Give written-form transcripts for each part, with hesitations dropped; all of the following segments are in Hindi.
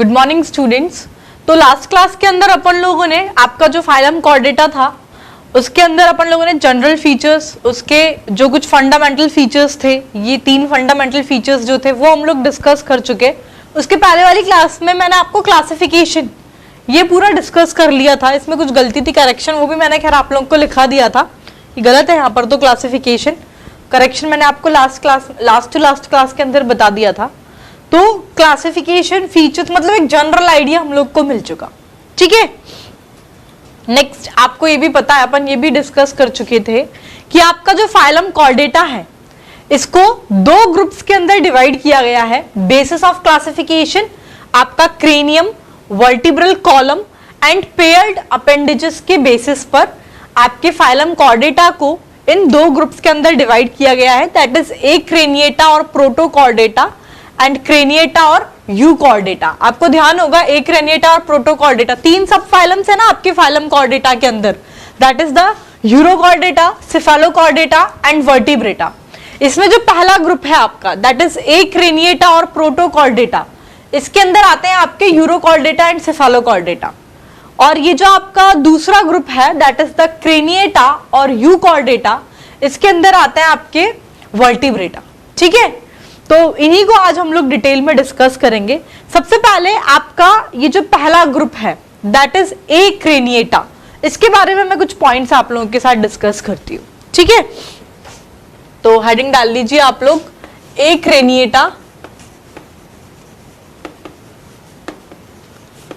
Good morning students. तो लास्ट क्लास के अंदर अपन लोगों ने आपका जो फाइलम कॉर्डेटा था उसके अंदर अपन लोगों ने जनरल फीचर्स, उसके जो कुछ फंडामेंटल फीचर्स थे, ये 3 फंडामेंटल फीचर्स जो थे वो हम लोग डिस्कस कर चुके। उसके पहले वाली क्लास में मैंने आपको क्लासिफिकेशन ये पूरा डिस्कस कर लिया था। इसमें कुछ गलती थी, करेक्शन वो भी मैंने खैर आप लोगों को लिखा दिया था, ये गलत है यहाँ पर। तो क्लासिफिकेशन करेक्शन मैंने आपको लास्ट टू लास्ट क्लास के अंदर बता दिया था। तो क्लासिफिकेशन फीचर्स मतलब एक जनरल आइडिया हम लोग को मिल चुका, ठीक है। नेक्स्ट आपको ये भी पता है, अपन ये भी डिस्कस कर चुके थे कि आपका जो फाइलम कॉर्डेटा है इसको 2 ग्रुप्स के अंदर डिवाइड किया गया है। बेसिस ऑफ क्लासिफिकेशन आपका cranium, vertebral column and paired appendages के बेसिस पर आपके फाइलम कॉर्डेटा को इन 2 ग्रुप्स के अंदर डिवाइड किया गया है, दैट इज ए क्रेनिएटा और प्रोटोकॉर्डेटा एंड क्रेनिएटा और यूकॉर्डेटा। आपको ध्यान होगा ए क्रेनिएटा और प्रोटोकॉर्डेटा 3 सब फाइलम्स है ना आपके फाइलम कॉर्डेटा के अंदर, that is the urochordata, cephalochordata and vertebrata. इसमें जो पहला ग्रुप है आपका दैट इज ए क्रेनिएटा और प्रोटोकॉर्डेटा, इसके अंदर आते हैं आपके यूरोकॉर्डेटा एंड सिफेलोकॉर्डेटा। और ये जो आपका दूसरा ग्रुप है दैट इज द क्रेनिएटा और यूकॉर्डेटा, इसके अंदर आते हैं आपके वर्टिब्रेटा, ठीक है। तो इन्हीं को आज हम लोग डिटेल में डिस्कस करेंगे। सबसे पहले आपका ये जो पहला ग्रुप है दैट इज ए क्रेनिएटा, इसके बारे में मैं कुछ पॉइंट्स आप लोगों के साथ डिस्कस करती हूँ, ठीक है। तो हेडिंग डाल लीजिए आप लोग, ए क्रेनिएटा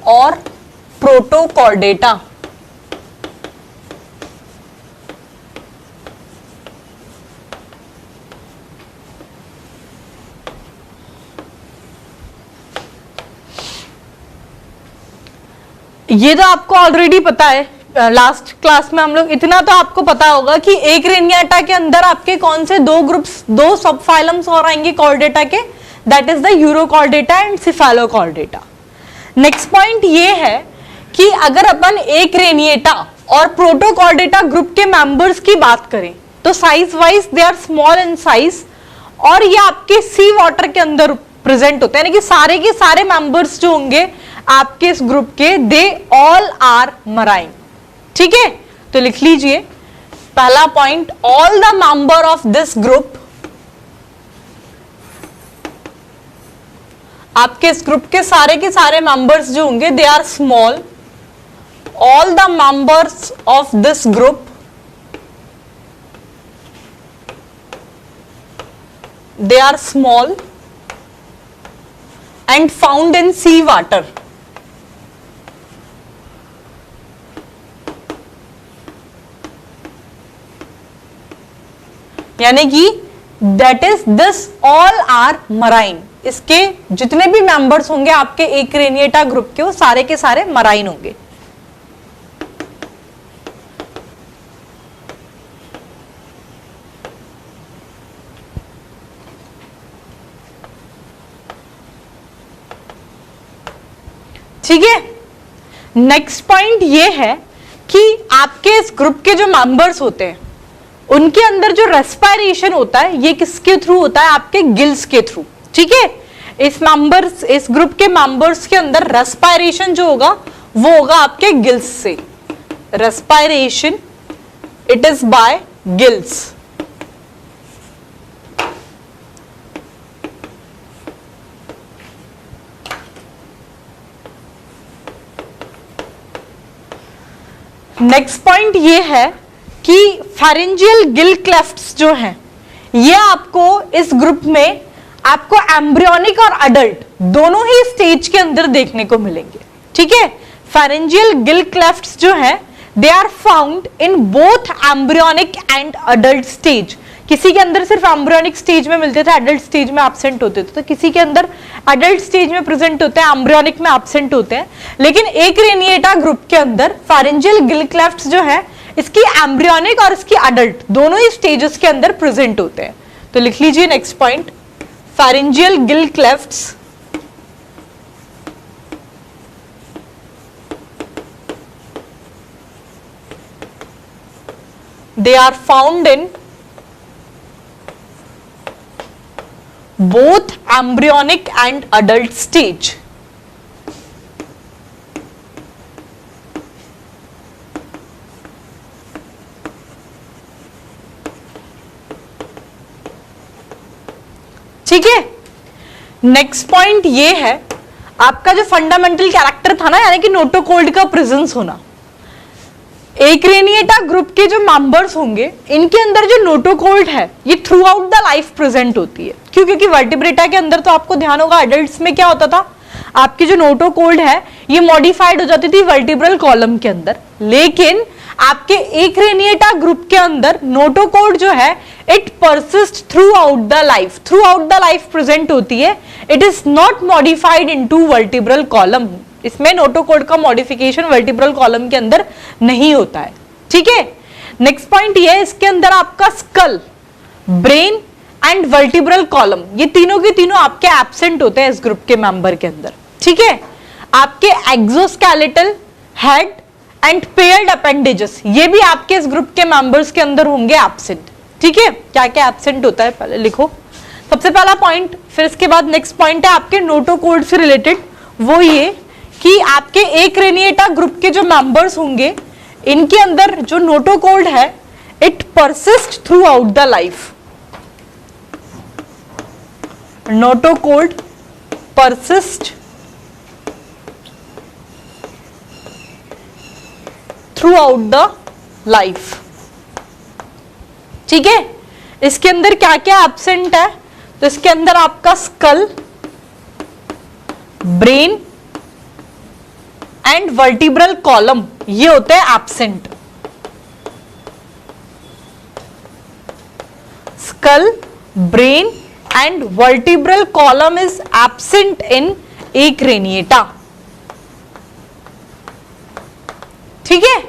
और प्रोटोकॉर्डेटा। ये तो आपको ऑलरेडी पता है, लास्ट क्लास में हम लोग इतना तो आपको पता होगा कि ए क्रेनिएटा के अंदर आपके कौन से 2 ग्रुप्स, 2 सब फाइलम्स और आएंगे कॉर्डेटा के, that is the Urochordata and Cephalochordata. Next point ये है कि अगर अपन ए क्रेनिएटा और प्रोटोकॉर्डेटा ग्रुप के मेंबर्स की बात करें तो size wise they are small in size, और ये आपके सी वाटर के अंदर प्रेजेंट होते हैं, यानी कि सारे के सारे मेंबर्स जो होंगे आपके इस ग्रुप के दे ऑल आर मराइन, ठीक है। तो लिख लीजिए पहला point, all the member of this group, आपके इस ग्रुप के सारे मेंबर्स जो होंगे they are small. All the members of this group they are small and found in sea water. यानी कि that is this all are marine, इसके जितने भी मेंबर्स होंगे आपके ए क्रेनिएटा ग्रुप के वो सारे के सारे मराइन होंगे। ठीक है। नेक्स्ट पॉइंट ये है कि आपके इस ग्रुप के जो मेंबर्स होते हैं उनके अंदर जो रेस्पिरेशन होता है ये किसके थ्रू होता है, आपके गिल्स के थ्रू, ठीक है। इस ग्रुप के मेंबर्स के अंदर रेस्पिरेशन जो होगा वो होगा आपके गिल्स से। Respiration it is by gills. Next point ये है कि फेरेंजियल गिल क्लेफ्ट्स जो हैं ये आपको इस ग्रुप में आपको एम्ब्रियोनिक और अडल्ट दोनों ही स्टेज के अंदर देखने को मिलेंगे, ठीक है। फेरेंजियल गिल क्लेफ्ट्स जो हैं they are found in both embryonic and adult stage. किसी के अंदर सिर्फ एम्ब्रियोनिक स्टेज में मिलते थे, अडल्ट स्टेज में एब्सेंट होते थे, तो किसी के अंदर अडल्ट स्टेज में प्रेजेंट होते हैं, एम्ब्रियोनिक में एब्सेंट होते हैं। लेकिन ए क्रेनिएटा ग्रुप के अंदर फेरेंजियल गिल क्लेफ्ट्स जो है इसकी एम्ब्रियोनिक और इसकी अडल्ट दोनों ही स्टेजेस के अंदर प्रेजेंट होते हैं। तो लिख लीजिए next point, pharyngeal Gill क्लेफ्ट्स they are found in both embryonic and adult stage. ठीक है। नेक्स्ट पॉइंट ये है आपका जो फंडामेंटल कैरेक्टर था ना, यानी कि नोटोकॉर्ड का प्रेजेंस होना। एक्रेनिएटा ग्रुप के जो मेंबर्स होंगे इनके अंदर जो नोटोकॉर्ड है ये through out the life present होती है। क्यों? क्योंकि वर्टिब्रेटा के अंदर तो आपको ध्यान होगा एडल्ट्स में क्या होता था, आपकी जो नोटोकॉर्ड है ये मॉडिफाइड हो जाती थी वर्टिब्रल कॉलम के अंदर, लेकिन आपके एक्रेनिएटा ग्रुप के अंदर नोटोकॉर्ड जो है it persist throughout the life present होती है। It is not modified into vertebral column. इसमें नोटोकॉर्ड का मॉडिफिकेशन वर्टिब्रल कॉलम के अंदर नहीं होता है। ठीक है। नेक्स्ट पॉइंट ये है, इसके अंदर आपका skull, brain and vertebral column ये तीनों के तीनों आपके एब्सेंट होते हैं इस ग्रुप के मेंबर के अंदर। ठीक है। आपके एक्सोस्केलेटल, हेड एंड पेयर्ड अपेंडेजेस ये भी आपके इस ग्रुप के मेंबर्स के अंदर होंगे एब्सेंट। ठीक है। क्या क्या एब्सेंट होता है पहले लिखो, सबसे पहला पॉइंट, फिर इसके बाद नेक्स्ट पॉइंट है आपके नोटोकॉर्ड से रिलेटेड, वो ये कि आपके एक्रेनिएटा ग्रुप के जो मेंबर्स होंगे इनके अंदर जो नोटोकॉर्ड है it persist throughout the life. Notochord persist throughout the life. ठीक है। इसके अंदर क्या क्या एब्सेंट है, तो इसके अंदर आपका skull, brain and vertebral column ये होते हैं absent. Skull, brain and vertebral column is absent in Acraniata. ठीक है।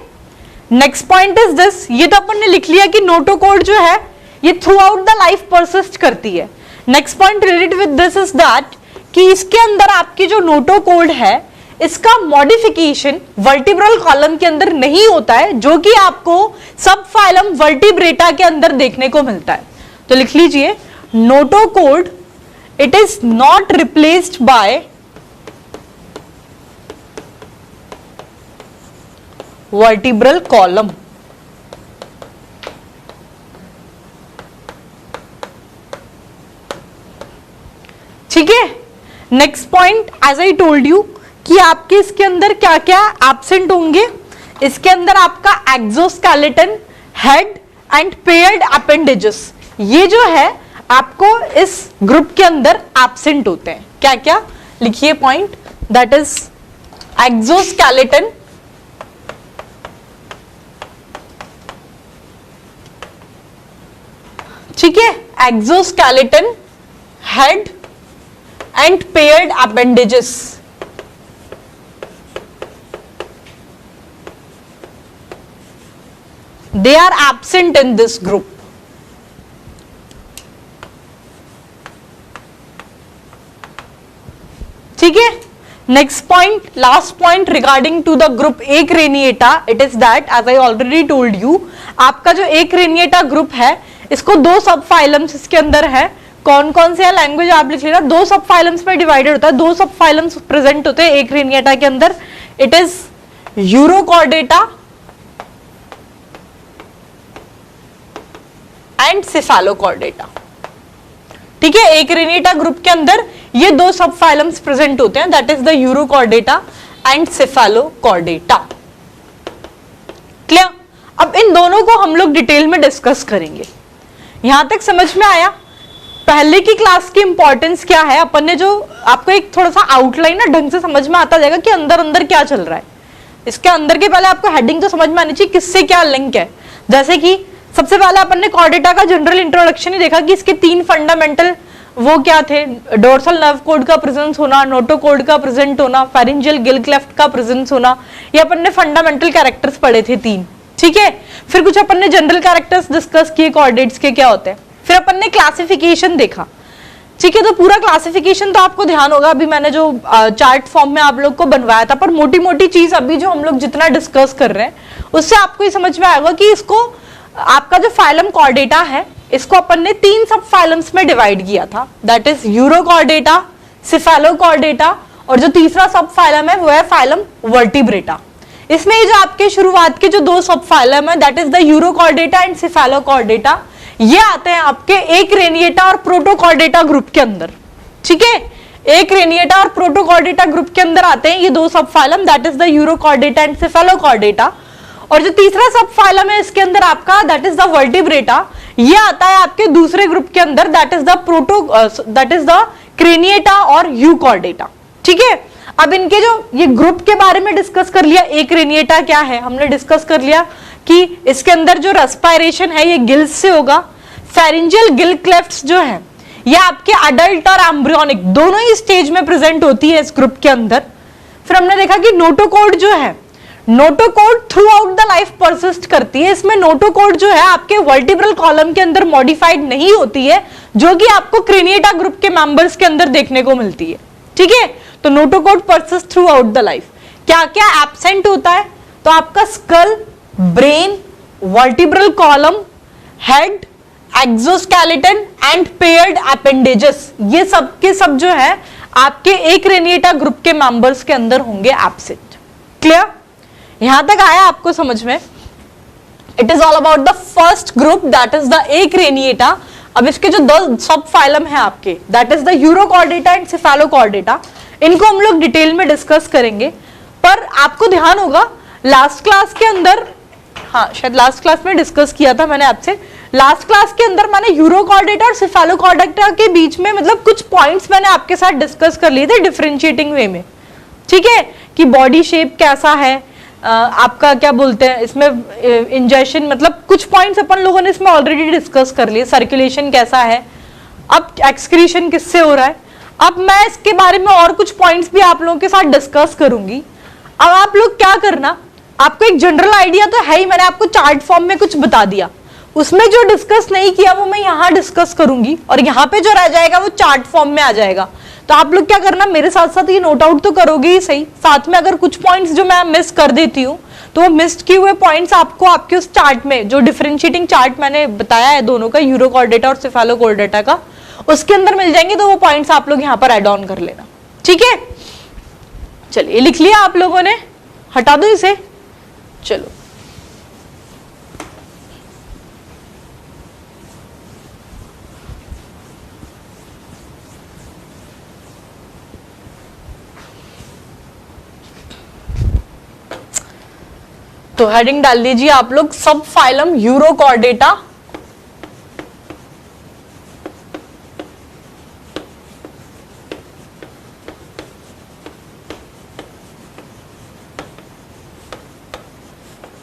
नेक्स्ट पॉइंट इज दिस, ये तो अपन ने लिख लिया कि नोटोकॉर्ड जो है ये through out the life persist करती है। Next point related with this is that कि इसके अंदर आपकी जो नोटोकॉर्ड है इसका मॉडिफिकेशन वर्टिब्रल कॉलम के अंदर नहीं होता है, जो कि आपको सब फाइलम वर्टिब्रेटा के अंदर देखने को मिलता है। तो लिख लीजिए, notochord it is not replaced by vertebral column. ठीक है। Next point, as I told you कि आपके इसके अंदर क्या क्या एब्सेंट होंगे। इसके अंदर आपका exoskeleton, head and paired appendages ये जो है आपको इस ग्रुप के अंदर एब्सेंट होते हैं। क्या क्या लिखिए पॉइंट, दैट इज एक्सोस्केलेटन, ठीक है, exoskeleton, head and paired appendages they are absent in this group. ठीक है। Next point, last point regarding to the group Acraniata, it is that as I already told you, आपका जो एक्रेनिएटा ग्रुप है इसको दो सब फाइलम्स इसके अंदर है। कौन कौन से लैंग्वेज आप लिख लेना, दो सब फाइलम्स में डिवाइडेड होता है, दो सब फाइलम्स प्रेजेंट होते हैं एक्रेनिएटा के अंदर। It is Urochordata and Cephalochordata. ठीक है। एक्रेनिएटा ग्रुप के अंदर ये दो सब फाइलम्स प्रेजेंट होते हैं, that is the Urochordata and Cephalochordata. Clear. अब इन दोनों को हम लोग डिटेल में डिस्कस करेंगे। यहां तक समझ में आया पहले की क्लास की इंपॉर्टेंस क्या है। अपन ने जो आपको एक थोड़ा सा आउटलाइन ना ढंग से समझ में आता जाएगा कि अंदर अंदर क्या चल रहा है। इसके अंदर के पहले आपको हेडिंग तो समझ में आनी चाहिए किससे क्या लिंक है। जैसे कि सबसे पहले अपन ने कॉर्डेटा का जनरल इंट्रोडक्शन ही देखा कि इसके तीन फंडामेंटल वो क्या थे, डोर्सल नर्व कोड का प्रेजेंस होना, नोटोकॉर्ड का प्रेजेंट होना, फेरिंजियल गिल क्लेफ्ट का प्रेजेंस होना, ये अपन ने फंडामेंटल कैरेक्टर्स पढ़े थे तीन। ठीक है। फिर कुछ अपन ने जनरल कैरेक्टर्स डिस्कस किए कॉर्डेट्स के क्या होते हैं। फिर अपन ने क्लासिफिकेशन देखा। ठीक है। तो पूरा क्लासिफिकेशन तो आपको ध्यान होगा, अभी मैंने जो चार्ट फॉर्म में आप लोग को बनवाया था, पर मोटी मोटी चीज अभी जो हम लोग जितना डिस्कस कर रहे हैं उससे आपको ये समझ में आएगा कि इसको आपका जो फाइलम कॉर्डेटा है इसको अपन ने तीन सब फाइलम्स में डिवाइड किया था, दैट इज यूरोकॉर्डेटा, सेफालोकॉर्डेटा और जो तीसरा सब फाइलम है वो है फाइलम वर्टिब्रेटा। इसमें ये जो आपके शुरुआत के जो दो सब फाइलम है that is the Urochordata and Cephalochordata, ये आते हैं आपके एक रेनिएटा और प्रोटोकॉर्डेटा ग्रुप के अंदर, ठीक है। एक रेनिएटा और प्रोटोकॉर्डेटा ग्रुप के अंदर आते हैं ये दो subphylum, that is the Urochordata and Cephalochordata. और जो तीसरा सब फाइलम है इसके अंदर आपका, दैट इज द वर्टिब्रेटा, ये आता है आपके दूसरे ग्रुप के अंदर, दैट इज द क्रेनिएटा और यूकॉर्डेटा, ठीक है। अब इनके जो ये ग्रुप के बारे में डिस्कस कर लिया, एक रेनिएटा क्या है हमने डिस्कस कर लिया कि इसके अंदर जो रेस्पिरेशन है ये गिल्स से होगा। फेरिंजियल गिल क्लेफ्ट्स जो है ये आपके अडल्ट और एम्ब्रियोनिक दोनों ही स्टेज में प्रेजेंट होती है इस ग्रुप के अंदर। फिर हमने देखा कि नोटोकॉर्ड जो है, notochord through out the life persist करती है। इसमें नोटोकॉर्ड जो है आपके वर्टिब्रल कॉलम के अंदर मॉडिफाइड नहीं होती है, जो कि आपको क्रेनिएटा ग्रुप के मेंबर्स के अंदर देखने को मिलती है, ठीक है। तो notochord persist throughout the life. क्या क्या एब्सेंट होता है, तो आपका skull, brain, vertebral column, head, exoskeleton and paired appendages, ये सब के सब जो है आपके एक रेनिएटा ग्रुप के मेंबर्स के अंदर होंगे एब्सेंट। क्लियर, यहां तक आया आपको समझ में? It is all about the first group, that is the एक रेनिएटा। अब इसके जो दो सब फाइलम है आपके, that is the Urochordata and Cephalochordata, इनको हम लोग डिटेल में डिस्कस करेंगे। पर आपको ध्यान होगा लास्ट क्लास के अंदर, हाँ शायद लास्ट क्लास में डिस्कस किया था मैंने आपसे, लास्ट क्लास के अंदर मैंने यूरोकॉर्डेटा और सेफेलोकॉर्डेटा के बीच में मतलब कुछ पॉइंट्स मैंने आपके साथ डिस्कस कर लिए थे डिफरेंशिएटिंग वे में, ठीक है, कि बॉडी शेप कैसा है, आपका क्या बोलते हैं इसमें इंजेक्शन, मतलब कुछ पॉइंट्स अपन लोगों ने इसमें ऑलरेडी डिस्कस कर लिए। सर्कुलेशन कैसा है, अब एक्सक्रीशन किससे हो रहा है। अब मैं इसके बारे में और कुछ पॉइंट्स भी आप लोगों के साथ डिस्कस करूंगी। अब आप लोग क्या करना, आपको एक जनरल आइडिया तो है ही, मैंने आपको चार्ट फॉर्म में कुछ बता दिया, उसमें जो डिस्कस नहीं किया वो मैं यहाँ डिस्कस करूंगी और यहाँ पे जो रह जाएगा वो चार्ट फॉर्म में आ जाएगा। तो आप लोग क्या करना, मेरे साथ साथ ये नोट आउट तो करोगे ही सही, साथ में अगर कुछ पॉइंट्स जो मैं मिस कर देती हूँ तो वो मिस किए हुए पॉइंट्स आपको आपके उस चार्ट में, जो डिफरेंशिएटिंग चार्ट मैंने बताया है दोनों का, यूरोकॉर्डेटा और सेफेलोकॉर्डेटा का, उसके अंदर मिल जाएंगे। तो वो पॉइंट्स आप लोग यहाँ पर एड ऑन कर लेना, ठीक है। चलिए लिख लिया आप लोगों ने, हटा दो इसे, चलो तो हेडिंग डाल दीजिए आप लोग, सब फाइलम यूरोकॉर्डेटा,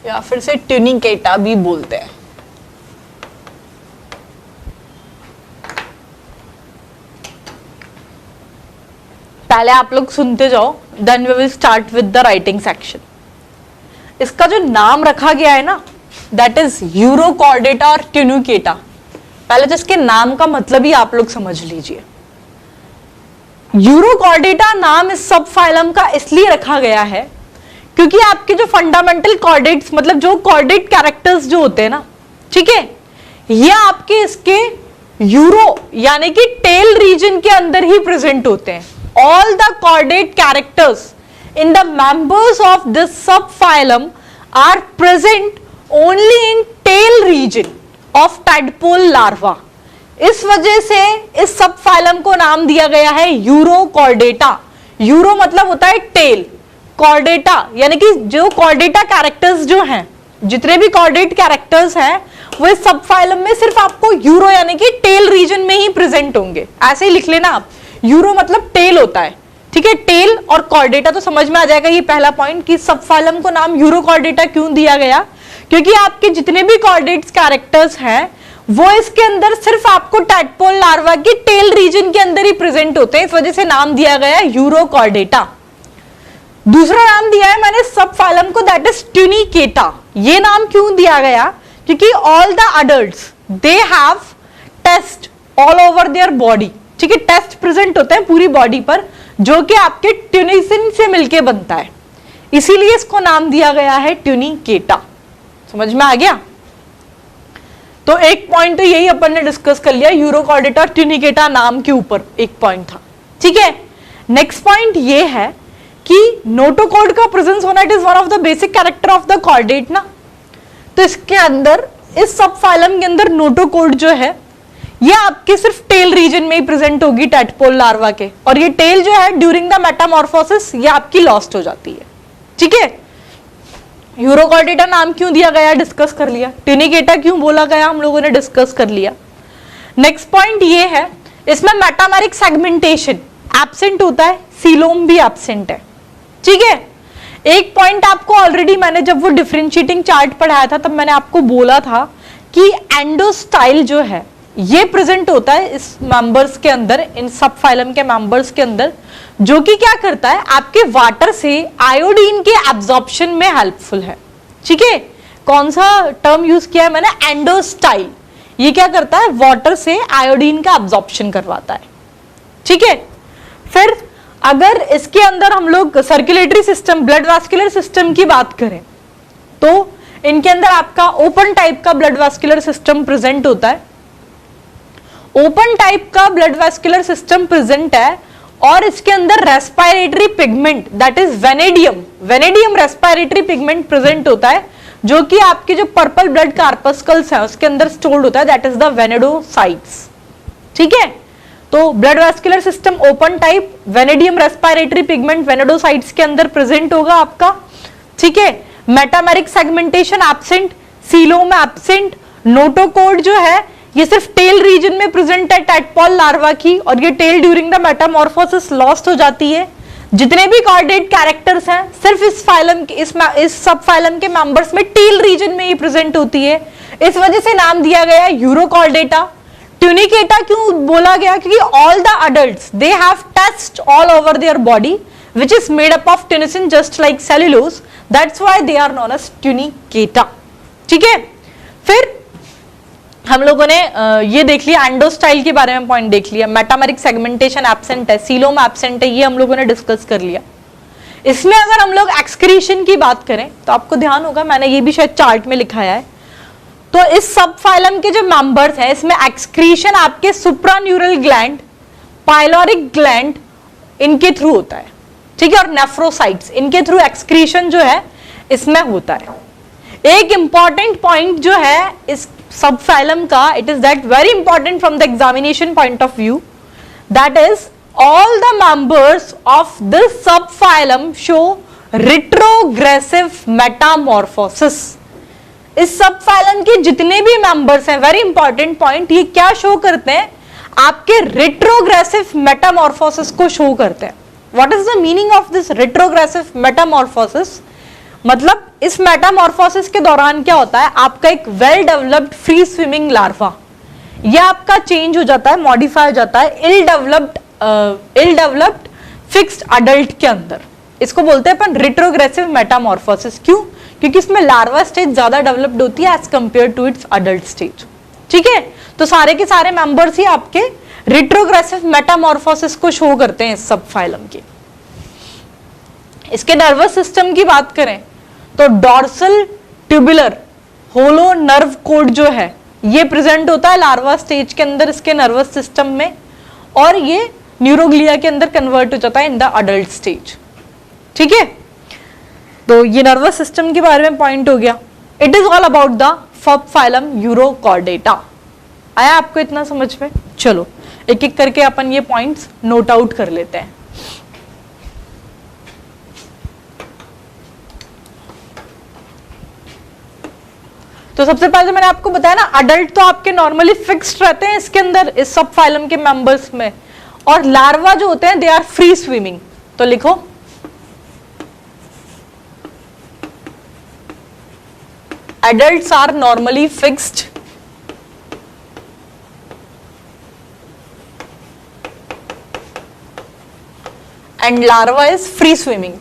या फिर से ट्यूनिकेटा भी बोलते हैं। पहले आप लोग सुनते जाओ, then we will start with the writing section. इसका जो नाम रखा गया है ना, दैट इज यूरोकॉर्डेटा और ट्यूनिकेटा। पहले तो इसके नाम का मतलब ही आप लोग समझ लीजिए। यूरोकॉर्डेटा नाम इस सब फाइलम का इसलिए रखा गया है क्योंकि आपके जो फंडामेंटल कॉर्डेट्स, मतलब जो कॉर्डेट कैरेक्टर्स जो होते हैं ना, ठीक है, ये आपके इसके यूरो यानी कि टेल रीजन के अंदर ही प्रेजेंट होते हैं। All the chordate characters in the members of this subphylum are present only in tail region of tadpole larva। इस वजह से इस सबफाइलम को नाम दिया गया है यूरोकॉर्डेटा। यूरो मतलब होता है टेल, कॉर्डेटा यानी कि जो कॉर्डेटा कैरेक्टर्स जो हैं, जितने भी कॉर्डेट कैरेक्टर्स हैं वो इस सबफाइलम में सिर्फ आपको यूरो यानी कि टेल रीजन में ही प्रेजेंट होंगे। ऐसे ही लिख लेना आप, यूरो मतलब टेल होता है, ठीक है। टेल और कॉर्डेटा तो समझ में आ जाएगा। ये पहला पॉइंट कि सबफाइलम को नाम यूरोकॉर्डेटा क्यों दिया गया, क्योंकि आपके जितने भी कॉर्डेट्स कैरेक्टर्स हैं वो इसके अंदर सिर्फ आपको टैडपोल लार्वा की टेल रीजन के अंदर ही प्रेजेंट होते हैं, इस वजह से नाम दिया गया यूरोकॉर्डेटा। दूसरा नाम दिया है मैंने सबफाइलम को, दैट इज ट्यूनिकेटा। ये नाम क्यों दिया गया, क्योंकि all the adults they have test all over their body, ठीक है, टेस्ट प्रेजेंट होते हैं पूरी बॉडी पर, जो कि आपके ट्यूनिसिन से मिलके बनता है, इसीलिए इसको नाम दिया गया है ट्यूनिकेटा। समझ में आ गया? तो एक पॉइंट तो यही अपन ने डिस्कस कर लिया, यूरोकॉर्डेटा और ट्यूनिकेटा नाम के ऊपर एक पॉइंट था, ठीक है। नेक्स्ट पॉइंट ये है कि नोटोकॉर्ड का प्रेजेंस होना, it is one of the basic character of the chordate ना। तो इसके अंदर इस सब फाइलम के अंदर नोटोकोड जो है ये आपके सिर्फ टेल रीजन में ही प्रेजेंट होगी टैडपोल लार्वा के, और ये टेल जो है ड्यूरिंग द मेटामॉर्फोसिस ये आपकी लॉस्ट हो जाती है। ठीक है, यूरोकॉर्डेटा नाम क्यों दिया गया डिस्कस कर लिया, ट्यूनिकेटा क्यों बोला गया हम लोगों ने डिस्कस कर लिया। नेक्स्ट पॉइंट ये है, इसमें मेटामेरिक सेगमेंटेशन एब्सेंट होता है, सीलोम भी एब्सेंट है। ठीक है, एक पॉइंट आपको ऑलरेडी मैंने जब वो डिफरेंशिएटिंग चार्ट पढ़ाया था तब मैंने आपको बोला था कि एंडोस्टाइल जो है ये प्रेजेंट होता है इस मेंबर्स के अंदर, इन सब फाइलम के मेंबर्स के अंदर, जो कि क्या करता है आपके वाटर से आयोडीन के एब्जॉर्प्शन में हेल्पफुल है। ठीक है, कौन सा टर्म यूज किया है मैंने, एंडोस्टाइल। ये क्या करता है, वाटर से आयोडीन का एब्जॉर्प्शन करवाता है। ठीक है, फिर अगर इसके अंदर हम लोग circulatory system, blood vascular system की बात करें तो इनके अंदर आपका ओपन टाइप का ब्लड वास्कुलर सिस्टम प्रेजेंट होता है। ओपन टाइप का ब्लड वास्कुलर सिस्टम प्रेजेंट है और इसके अंदर respiratory pigment that is vanadium respiratory pigment present होता है, जो कि आपके जो पर्पल ब्लड कार्पस्कल्स हैं उसके अंदर स्टोर्ड होता है, दैट इज द वेनेडोसाइट्स। ठीक है, तो blood vascular system open type, vanadium respiratory pigment vanadocytes के अंदर प्रेजेंट होगा आपका। ठीक है, metameric segmentation absent, coelom absent, notochord जो है ये सिर्फ टेल रीजन में प्रेजेंट है टैडपोल लार्वा की, और ये tail during the metamorphosis lost हो जाती है। जितने भी कॉर्डेट कैरेक्टर्स हैं सिर्फ इस फाइलम के इस सब फाइलम के मेंबर्स में टेल रीजन में ही प्रेजेंट होती है, इस वजह से नाम दिया गया यूरोकॉर्डेटा। ट्यूनिकेटा क्यों बोला गया, क्योंकि all the adults they have test all over their body which is made up of tunisin just like cellulose, that's why they are known as tunicata। ठीक है, फिर हम लोगों ने ये देख लिया, एंडोस्टाइल के बारे में पॉइंट देख लिया, मेटामेरिक सेगमेंटेशन एब्सेंट है, सीलोम एब्सेंट है, ये हम लोगों ने डिस्कस कर लिया। इसमें अगर हम लोग एक्सक्रीशन की बात करें तो आपको ध्यान होगा मैंने ये भी शायद चार्ट में लिखाया है, तो इस सब फाइलम के जो मेंबर्स हैं इसमें एक्सक्रीशन आपके सुप्रान्यूरल ग्लैंड, पाइलोरिक ग्लैंड इनके थ्रू होता है। ठीक है, और नेफ्रोसाइट्स इनके थ्रू एक्सक्रीशन जो है इसमें होता है। एक इंपॉर्टेंट पॉइंट जो है इस सब फाइलम का, it is that very important from the examination point of view, that is all the members of this subphylum show retrogressive metamorphosis। इस सबफाइलम के जितने भी मेंबर्स हैं, वेरी इंपॉर्टेंट पॉइंट, ये क्या शो करते हैं, आपके रिट्रोग्रेसिव मेटामॉर्फोसिस को शो करते हैं। What is the meaning of this retrogressive Metamorphosis, मतलब इस मेटामॉर्फोसिस के दौरान क्या होता है, आपका एक well developed free swimming larva ये आपका चेंज हो जाता है, मॉडिफाई हो जाता है इल डेवलप्ड फिक्स्ड अडल्ट के अंदर। इसको बोलते हैं अपन रिट्रोग्रेसिव मेटामॉर्फोसिस। क्यों? क्योंकि इसमें लार्वा स्टेज ज्यादा डेवलप्ड होती है as compare to its adult stage. ठीक है, तो सारे के सारे मेंबर्स ही आपके रिट्रोग्रेसिव मेटामॉर्फोसिस को शो करते हैं इस सब फाइलम के। इसके नर्वस सिस्टम की बात करें तो dorsal tubular hollow nerve cord जो है ये प्रेजेंट होता है लार्वा स्टेज के अंदर इसके नर्वस सिस्टम में, और ये न्यूरोग्लिया के अंदर कन्वर्ट हो जाता है इन द अडल्ट स्टेज। ठीक है, तो ये नर्वस सिस्टम के बारे में पॉइंट हो गया। It is all about the subphylum urochordata. आया आपको इतना समझ में? चलो एक एक करके अपन ये पॉइंट्स नोट आउट कर लेते हैं। तो सबसे पहले तो मैंने आपको बताया ना, अडल्ट तो आपके नॉर्मली फिक्स्ड रहते हैं इसके अंदर इस सब फाइलम के मेंबर्स में, और लार्वा जो होते हैं दे आर फ्री स्विमिंग। तो लिखो adults are normally fixed and larva is free swimming।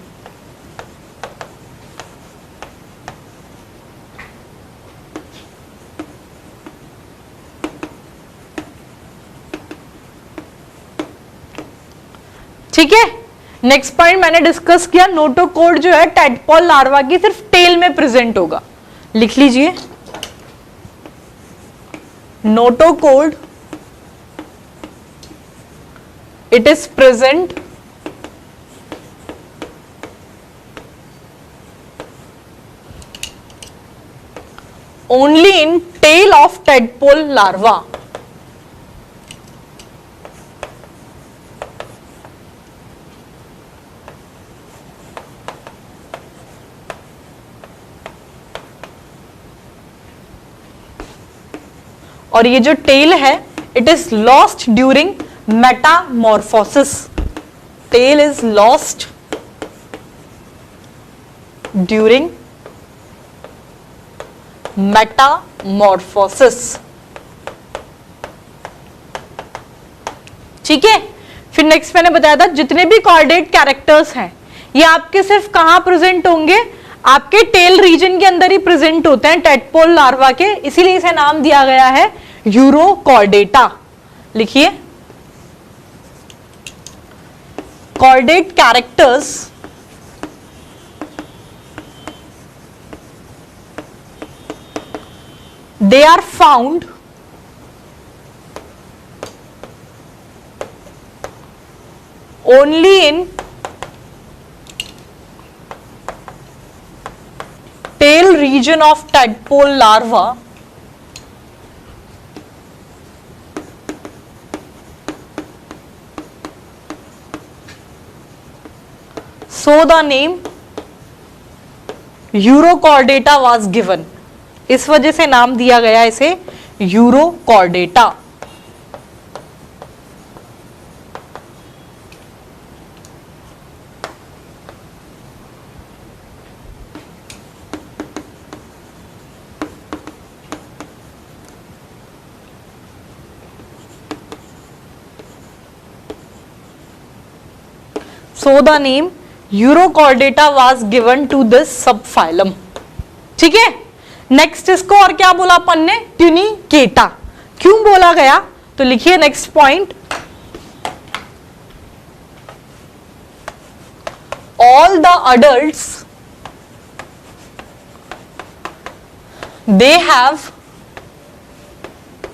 ठीक है, नेक्स्ट पॉइंट मैंने डिस्कस किया, नोटोकोड जो है टैडपोल लार्वा की सिर्फ टेल में प्रेजेंट होगा। लिख लीजिए, notochord it is present only in tail of tadpole larva. और ये जो टेल है it is lost during metamorphosis. Tail is lost during metamorphosis. ठीक है. फिर नेक्स्ट मैंने बताया था जितने भी कॉर्डेट कैरेक्टर्स हैं ये आपके सिर्फ कहां प्रेजेंट होंगे, आपके टेल रीजन के अंदर ही प्रेजेंट होते हैं टेडपोल लार्वा के, इसीलिए इसे नाम दिया गया है यूरोकॉर्डेटा. लिखिए chordate characters they are found only in tail region of tadpole larva. So the name urochordata was given. इस वजह से नाम दिया गया इसे urochordata. So the name urochordata was given to this subphylum. ठीक है. नेक्स्ट इसको और क्या बोला अपन ने, ट्यूनिकेटा. क्यों बोला गया, तो लिखिए next point, all the adults they have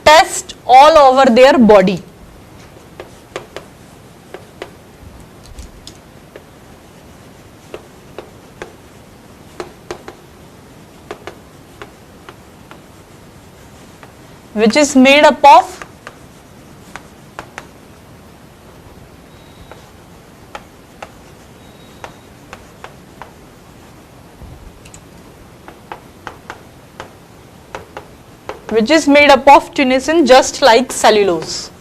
test all over their body. which is made up of tunicin just like cellulose.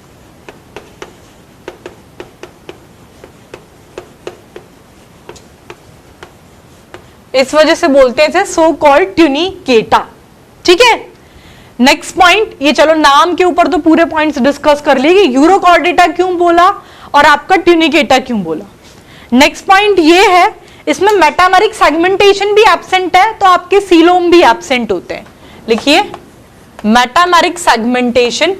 इस वजह से बोलते हैं इसे सो कॉल्ड ट्यूनिकेटा. ठीक है. नेक्स्ट पॉइंट, ये चलो नाम के ऊपर तो पूरे पॉइंट्स डिस्कस कर लिए, यूरोकॉर्डेटा क्यों बोला और आपका ट्यूनिकेटा क्यों बोला. नेक्स्ट पॉइंट ये है, इसमें मेटामेरिक सेगमेंटेशन भी एब्सेंट है तो आपके सीलोम भी एब्सेंट होते हैं. लिखिए metameric segmentation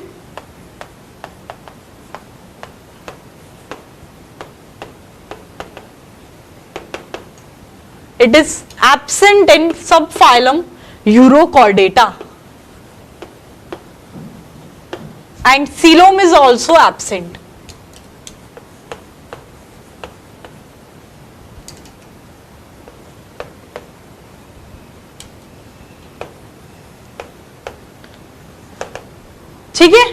it is absent in subphylum urochordata. And coelom is also absent. ठीक है.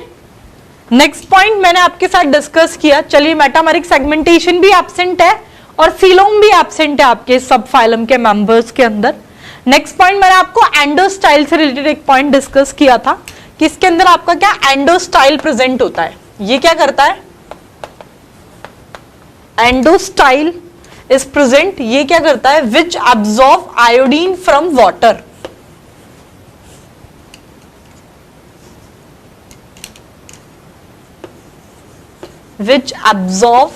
नेक्स्ट पॉइंट मैंने आपके साथ डिस्कस किया. चलिए मेटामेरिक सेगमेंटेशन भी एब्सेंट है और सीलोम भी एब्सेंट है आपके सब फाइलम के मेंबर्स के अंदर. नेक्स्ट पॉइंट मैंने आपको एंडोस्टाइल से रिलेटेड एक पॉइंट डिस्कस किया था कि इसके अंदर आपका क्या एंडोस्टाइल प्रेजेंट होता है. ये क्या करता है, एंडोस्टाइल इज प्रेजेंट. ये क्या करता है, विच absorb iodine from water. which absorb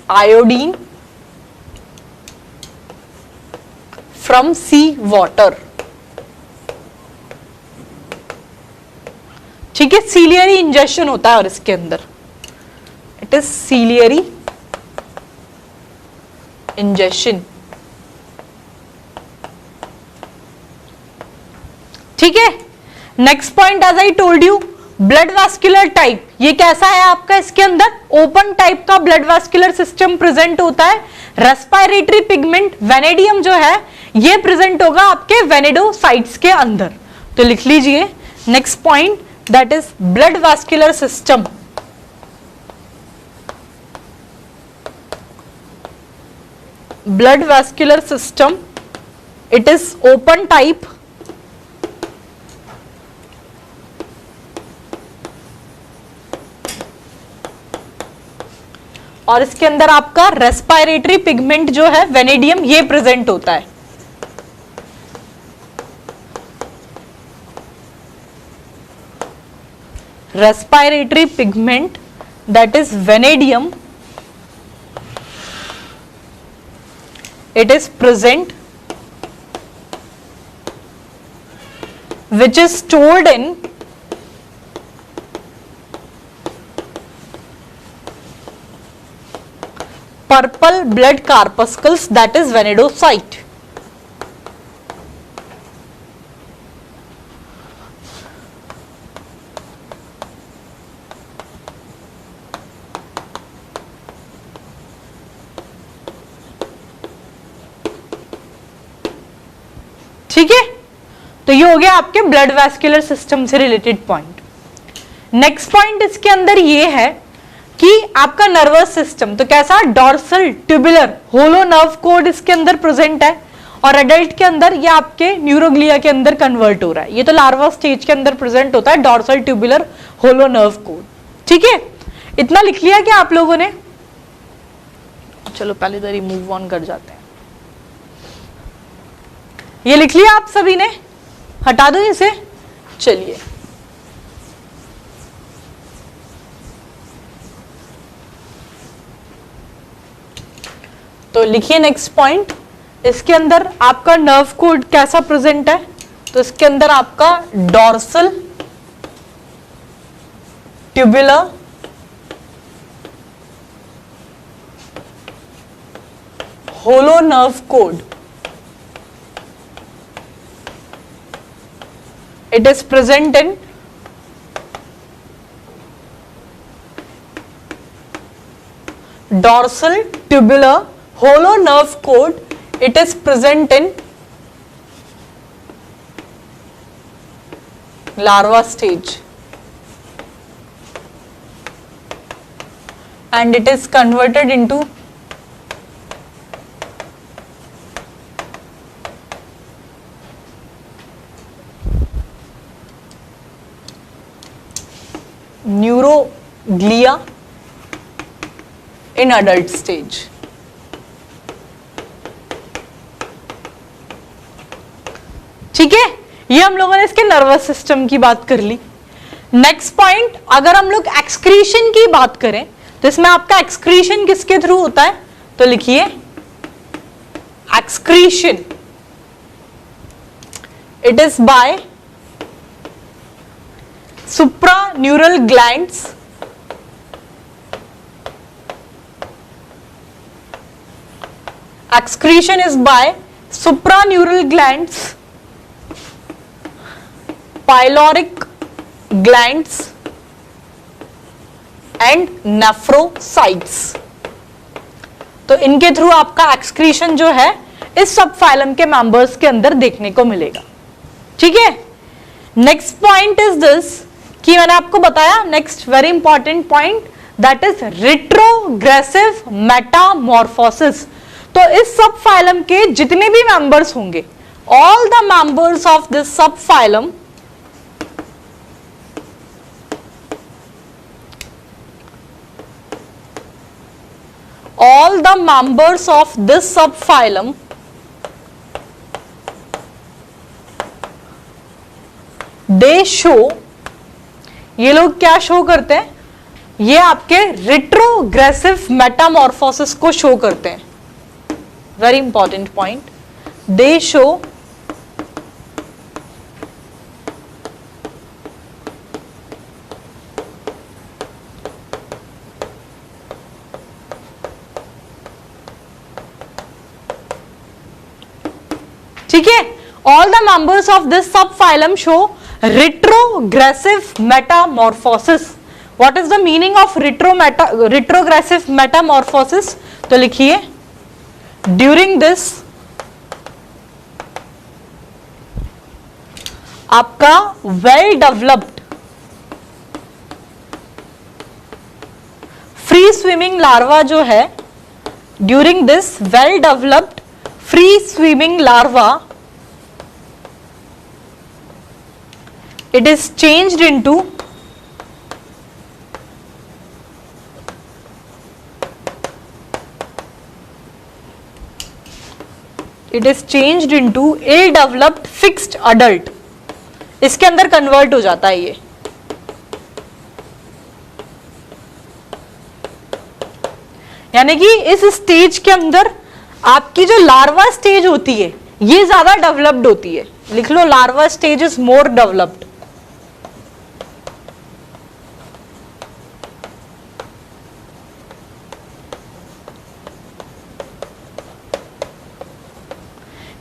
iodine from sea water. ठीक है. सीलियरी इंजेक्शन होता है और इसके अंदर इट इज सीलियरी इंजेक्शन. ठीक है. Next point, as I told you, blood vascular type. ये कैसा है आपका, इसके अंदर ओपन टाइप का ब्लड वास्कुलर सिस्टम प्रेजेंट होता है. रेस्पिरेटरी पिगमेंट वेनेडियम जो है ये प्रेजेंट होगा आपके वेनिडोसाइट्स के अंदर। तो लिख लीजिए next point, that is blood vascular system. Blood vascular system, it is open type, और इसके अंदर आपका रेस्पिरेटरी पिगमेंट जो है वेनेडियम, ये प्रेजेंट होता है। Respiratory pigment that is vanadium, it is present, which is stored in purple blood corpuscles, that is venidocyte. ठीक है, तो ये हो गया आपके ब्लड वैस्कुलर सिस्टम से रिलेटेड पॉइंट। नेक्स्ट पॉइंट इसके अंदर ये है कि आपका नर्वस सिस्टम, तो कैसा, dorsal tubular hollow nerve cord इसके अंदर प्रेजेंट है, और एडल्ट के अंदर ये आपके न्यूरोग्लिया के अंदर कन्वर्ट हो रहा है। ये तो लार्वा स्टेज के अंदर प्रेजेंट होता है dorsal tubular hollow nerve cord. ठीक है, इतना लिख लिया क्या आप लोगों ने? चलो पहले इधर ही मूव ऑन कर जाते हैं। ये लिख लिया आप सभी ने? हटा दो इसे। चलिए, तो लिखिए नेक्स्ट पॉइंट। इसके अंदर आपका नर्व कोड कैसा प्रेजेंट है? तो इसके अंदर आपका dorsal tubular hollow nerve cord, it is present in dorsal tubular hollow nerve cord, it is present in larva stage, and it is converted into neuroglia in adult stage. ठीक है, ये हम लोगों ने इसके नर्वस सिस्टम की बात कर ली। नेक्स्ट पॉइंट, अगर हम लोग एक्सक्रीशन की बात करें तो इसमें आपका एक्सक्रीशन किसके थ्रू होता है? तो लिखिए excretion, it is by supranural glands, excretion is by supranural glands, pyloric glands and nephrocytes। तो इनके थ्रू आपका एक्सक्रीशन जो है इस सब फाइलम के मेंबर्स के अंदर देखने को मिलेगा। ठीक है, नेक्स्ट पॉइंट इज दिस कि मैंने आपको बताया next very important point, that is retrogressive Metamorphosis. तो इस सब फाइलम के जितने भी मेंबर्स होंगे, all the members of this सब phylum all the members of this subphylum they show, ये लोग क्या शो करते हैं? ये आपके रिट्रोग्रेसिव मेटामॉर्फोसिस को शो करते हैं। वेरी इंपॉर्टेंट पॉइंट, दे शो ठीक है, all the members of this subphylum show retrogressive metamorphosis. What is the meaning of retrogressive metamorphosis? तो लिखिए, during this आपका well developed free swimming larva जो है, during this well developed free swimming larva, it is changed into a developed fixed adult, इसके अंदर कन्वर्ट हो जाता है ये। यानी कि इस स्टेज के अंदर आपकी जो लार्वा स्टेज होती है ये ज्यादा डेवलप्ड होती है। लिख लो, larva stage is more developed.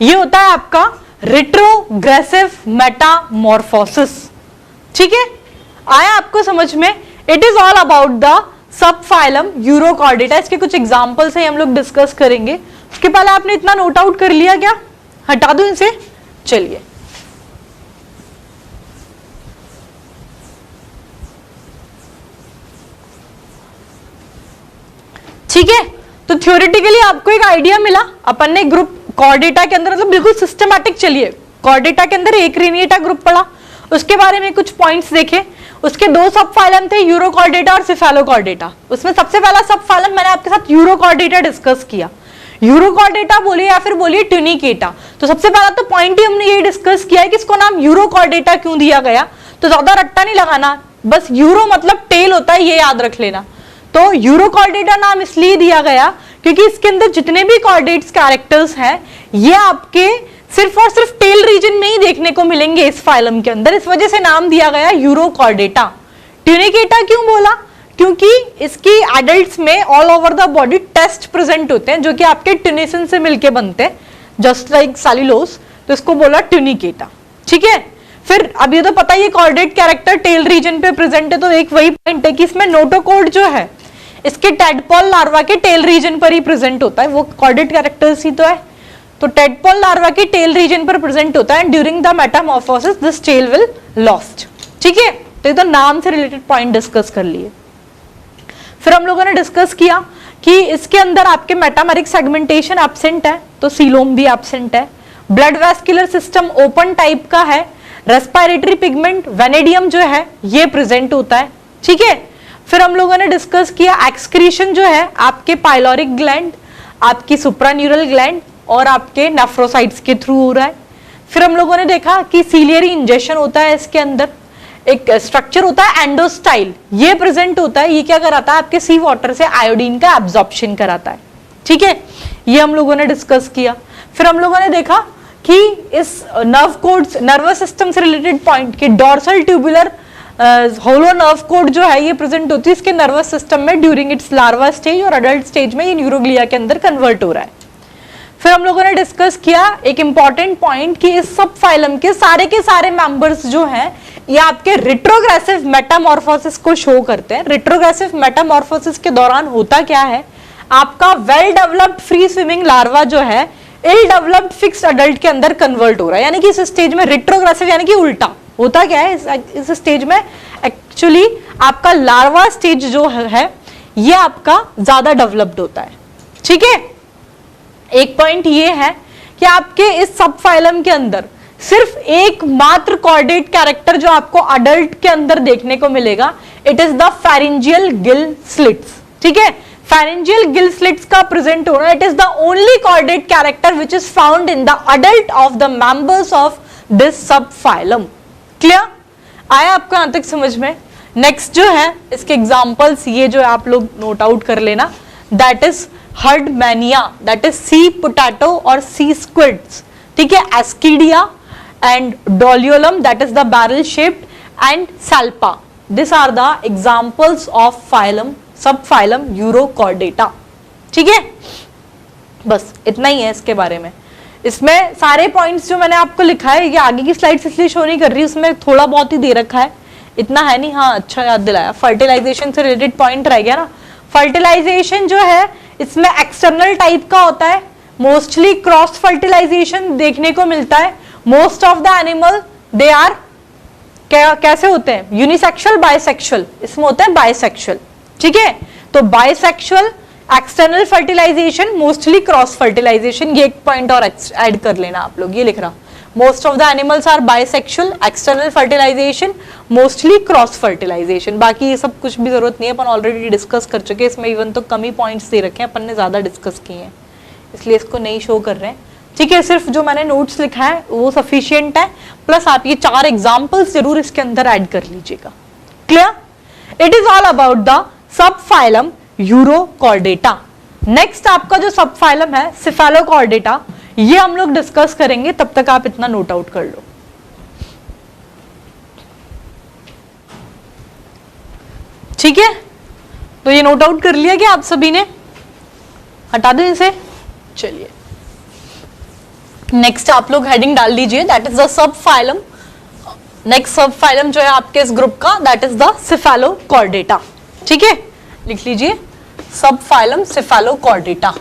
ये होता है आपका रिट्रोग्रेसिव मेटामॉर्फोसिस। ठीक है, आया आपको समझ में? It is all about the subphylum urochordata. इसके कुछ एग्जांपल्स है, हम लोग डिस्कस करेंगे। उसके पहले आपने इतना नोट आउट कर लिया क्या? हटा दो इसे। चलिए, ठीक है, तो थ्योरेटिकली आपको एक आइडिया मिला। अपन ने ग्रुप कॉर्डेटा के अंदर मतलब बिल्कुल सिस्टमैटिक चलिए, कॉर्डेटा के अंदर एक रेनिएटा ग्रुप पढ़ा, उसके बारे में कुछ पॉइंट्स देखे। उसके दो सब फाइलम थे, यूरोकॉर्डेटा और सिफेलोकॉर्डेटा। उसमें सबसे पहला सब फाइलम मैंने आपके साथ यूरोकॉर्डेटा डिस्कस किया। यूरोकॉर्डेटा बोलिए या फिर बोलिए ट्यूनिकेटा। तो सबसे पहला तो पॉइंट ही हमने ये डिस्कस किया है कि इसको नाम यूरोकॉर्डेटा क्यों दिया गया। तो ज्यादा रट्टा नहीं लगाना, बस यूरो मतलब टेल होता है, ये याद रख लेना। तो यूरोकॉर्डेटा नाम इसलिए दिया गया क्योंकि इसके अंदर जितने भी कॉर्डेट्स कैरेक्टर्स हैं ये आपके सिर्फ और सिर्फ टेल रीजन में ही देखने को मिलेंगे इस फाइलम के अंदर। इस वजह से नाम दिया गया यूरोकॉर्डेटा। ट्यूनिकेटा क्यों बोला? क्योंकि इसकी एडल्ट्स में all over the body test present होते हैं जो कि आपके ट्यूनिसिन से मिलके बनते हैं, जस्ट लाइक सेल्यूलोज। तो इसको बोला ट्यूनिकेटा। ठीक है, फिर अब ये तो पता ही है कॉर्डेट कैरेक्टर टेल रीजन पे प्रेजेंट है। तो एक वही पॉइंट है कि इसमें नोटोकोड जो है इसके टेडपोल लार्वा के टेल रीजन पर ही प्रेजेंट होता है। वो कॉर्डेट कैरेक्टर्स ही तो है। तो टेडपोल लार्वा के टेल रीजन पर प्रेजेंट होता है। During the metamorphosis this tail will lost. ठीक है, तो ये तो नाम से रिलेटेड पॉइंट डिस्कस कर लिए। फिर हम लोगों ने डिस्कस किया कि इसके अंदर आपके मेटामेरिक सेगमेंटेशन एब्सेंट है, तो सीलोम भी एब्सेंट है। Blood vascular system open type का है। रेस्पिरेटरी पिगमेंट वेनेडियम जो है ये प्रेजेंट होता है। ठीक है, फिर हम लोगों ने डिस्कस किया एक्सक्रीशन जो है आपके पाइलोरिक ग्लैंड, आपकी सुप्रान्यूरल ग्लैंड और आपके नेफ्रोसाइट्स के थ्रू हो रहा है। फिर हम लोगों ने देखा कि सीलियरी इंजेक्शन होता है, इसके अंदर एक स्ट्रक्चर होता है एंडोस्टाइल, ये प्रेजेंट होता है। ये क्या कराता है? आपके सी वाटर से आयोडीन का एब्जॉर्प्शन कराता है। ठीक है, ये हम लोगों ने डिस्कस किया। फिर हम लोगों ने देखा कि इस नर्व कोड्स, नर्वस सिस्टम से रिलेटेड पॉइंट कि dorsal tubular hollow nerve cord जो है ये प्रेजेंट होती है इसके नर्वस सिस्टम में ड्यूरिंग इट्स लार्वा स्टेज, और अडल्ट स्टेज में ये न्यूरोग्लिया के अंदर कन्वर्ट हो रहा है। फिर हम लोगों ने डिस्कस किया एक इंपॉर्टेंट पॉइंट कि इस सब फाइलम के सारे मेंबर्स जो हैं ये आपके रिट्रोग्रेसिव मेटामॉर्फोसिस को शो करते हैं। रिट्रोग्रेसिव मेटामॉर्फोसिस के दौरान होता क्या है, आपका well developed free swimming larva जो है इल डेवलप्ड फिक्स्ड अडल्ट के अंदर कन्वर्ट हो रहा है। यानी कि इस स्टेज में रिट्रोग्रेसिव यानी कि उल्टा होता क्या है, इस स्टेज में एक्चुअली आपका लार्वा स्टेज जो है ये आपका ज्यादा डेवलप्ड होता है। ठीक है, एक पॉइंट ये है कि आपके इस सब फाइलम के अंदर सिर्फ एक मात्र कॉर्डेट कैरेक्टर जो आपको अडल्ट के अंदर देखने को मिलेगा, it is the pharyngeal gill slits. ठीक है, फेरिंजियल गिल स्लिट्स का प्रेजेंट होना, it is the only chordate character which is found in the adult of the members of this सब फाइलम। क्लियर? आया आपको यहां तक समझ में? नेक्स्ट जो है इसके एग्जांपल्स ये जो आप लोग नोट आउट कर लेना, that is Herdmania, that is sea potato और सी स्क्विड्स। ठीक है, Ascidia and Doliolum that is the barrel shaped and Salpa, this are the examples of phylum subphylum Urochordata. ठीक है, बस इतना ही है इसके बारे में। इसमें सारे पॉइंट्स जो मैंने आपको लिखा है ये आगे की स्लाइड्स इसलिए शो नहीं कर रही, उसमें थोड़ा बहुत ही दे रखा है, इतना है नहीं। हाँ, अच्छा याद दिलाया, फर्टिलाइजेशन से रिलेटेड पॉइंट रह गया ना। फर्टिलाइजेशन जो है इसमें एक्सटर्नल टाइप का होता है, मोस्टली क्रॉस फर्टिलाइजेशन देखने को मिलता है। Most of the animal they are कैसे होते हैं, यूनिसेक्सुअल बाइसेक्सुअल, इसमें होता है बाइसेक्सुअल, ठीक है। तो bisexual external fertilization, mostly cross fertilization, ये एक पॉइंट और ऐड कर लेना आप लोग, ये लिख रहा, most of the animals are bisexual, external fertilization, mostly cross fertilization. बाकी ये सब कुछ भी जरूरत नहीं है, अपन ऑलरेडी डिस्कस कर चुके हैं, इसमें इवन तो कम ही पॉइंट्स दे रखे हैं, अपन ने ज्यादा डिस्कस किए हैं, इसलिए इसको नहीं शो कर रहे हैं, ठीक है। सिर्फ जो मैंने नोट्स लिखा है वो सफिशिएंट है, प्लस आप ये 4 एग्जाम्पल्स जरूर इसके अंदर ऐड कर लीजिएगा। Clear? It is all about the subphylum urochordata. Next आपका जो सब फाइलम है सिफेलोकॉर्डेटा, ये हम लोग डिस्कस करेंगे, तब तक आप इतना नोट आउट कर लो। ठीक है, तो ये नोट आउट कर लिया क्या आप सभी ने? हटा दो इसे। चलिए नेक्स्ट आप लोग हेडिंग डाल दीजिए, दैट इज द सब फाइलम। नेक्स्ट सब फाइलम जो है आपके इस ग्रुप का, दैट इज द सिफेलोकॉर्डेटा। ठीक है, लिख लीजिए सब फाइलम सिफेलोकॉर्डेटा।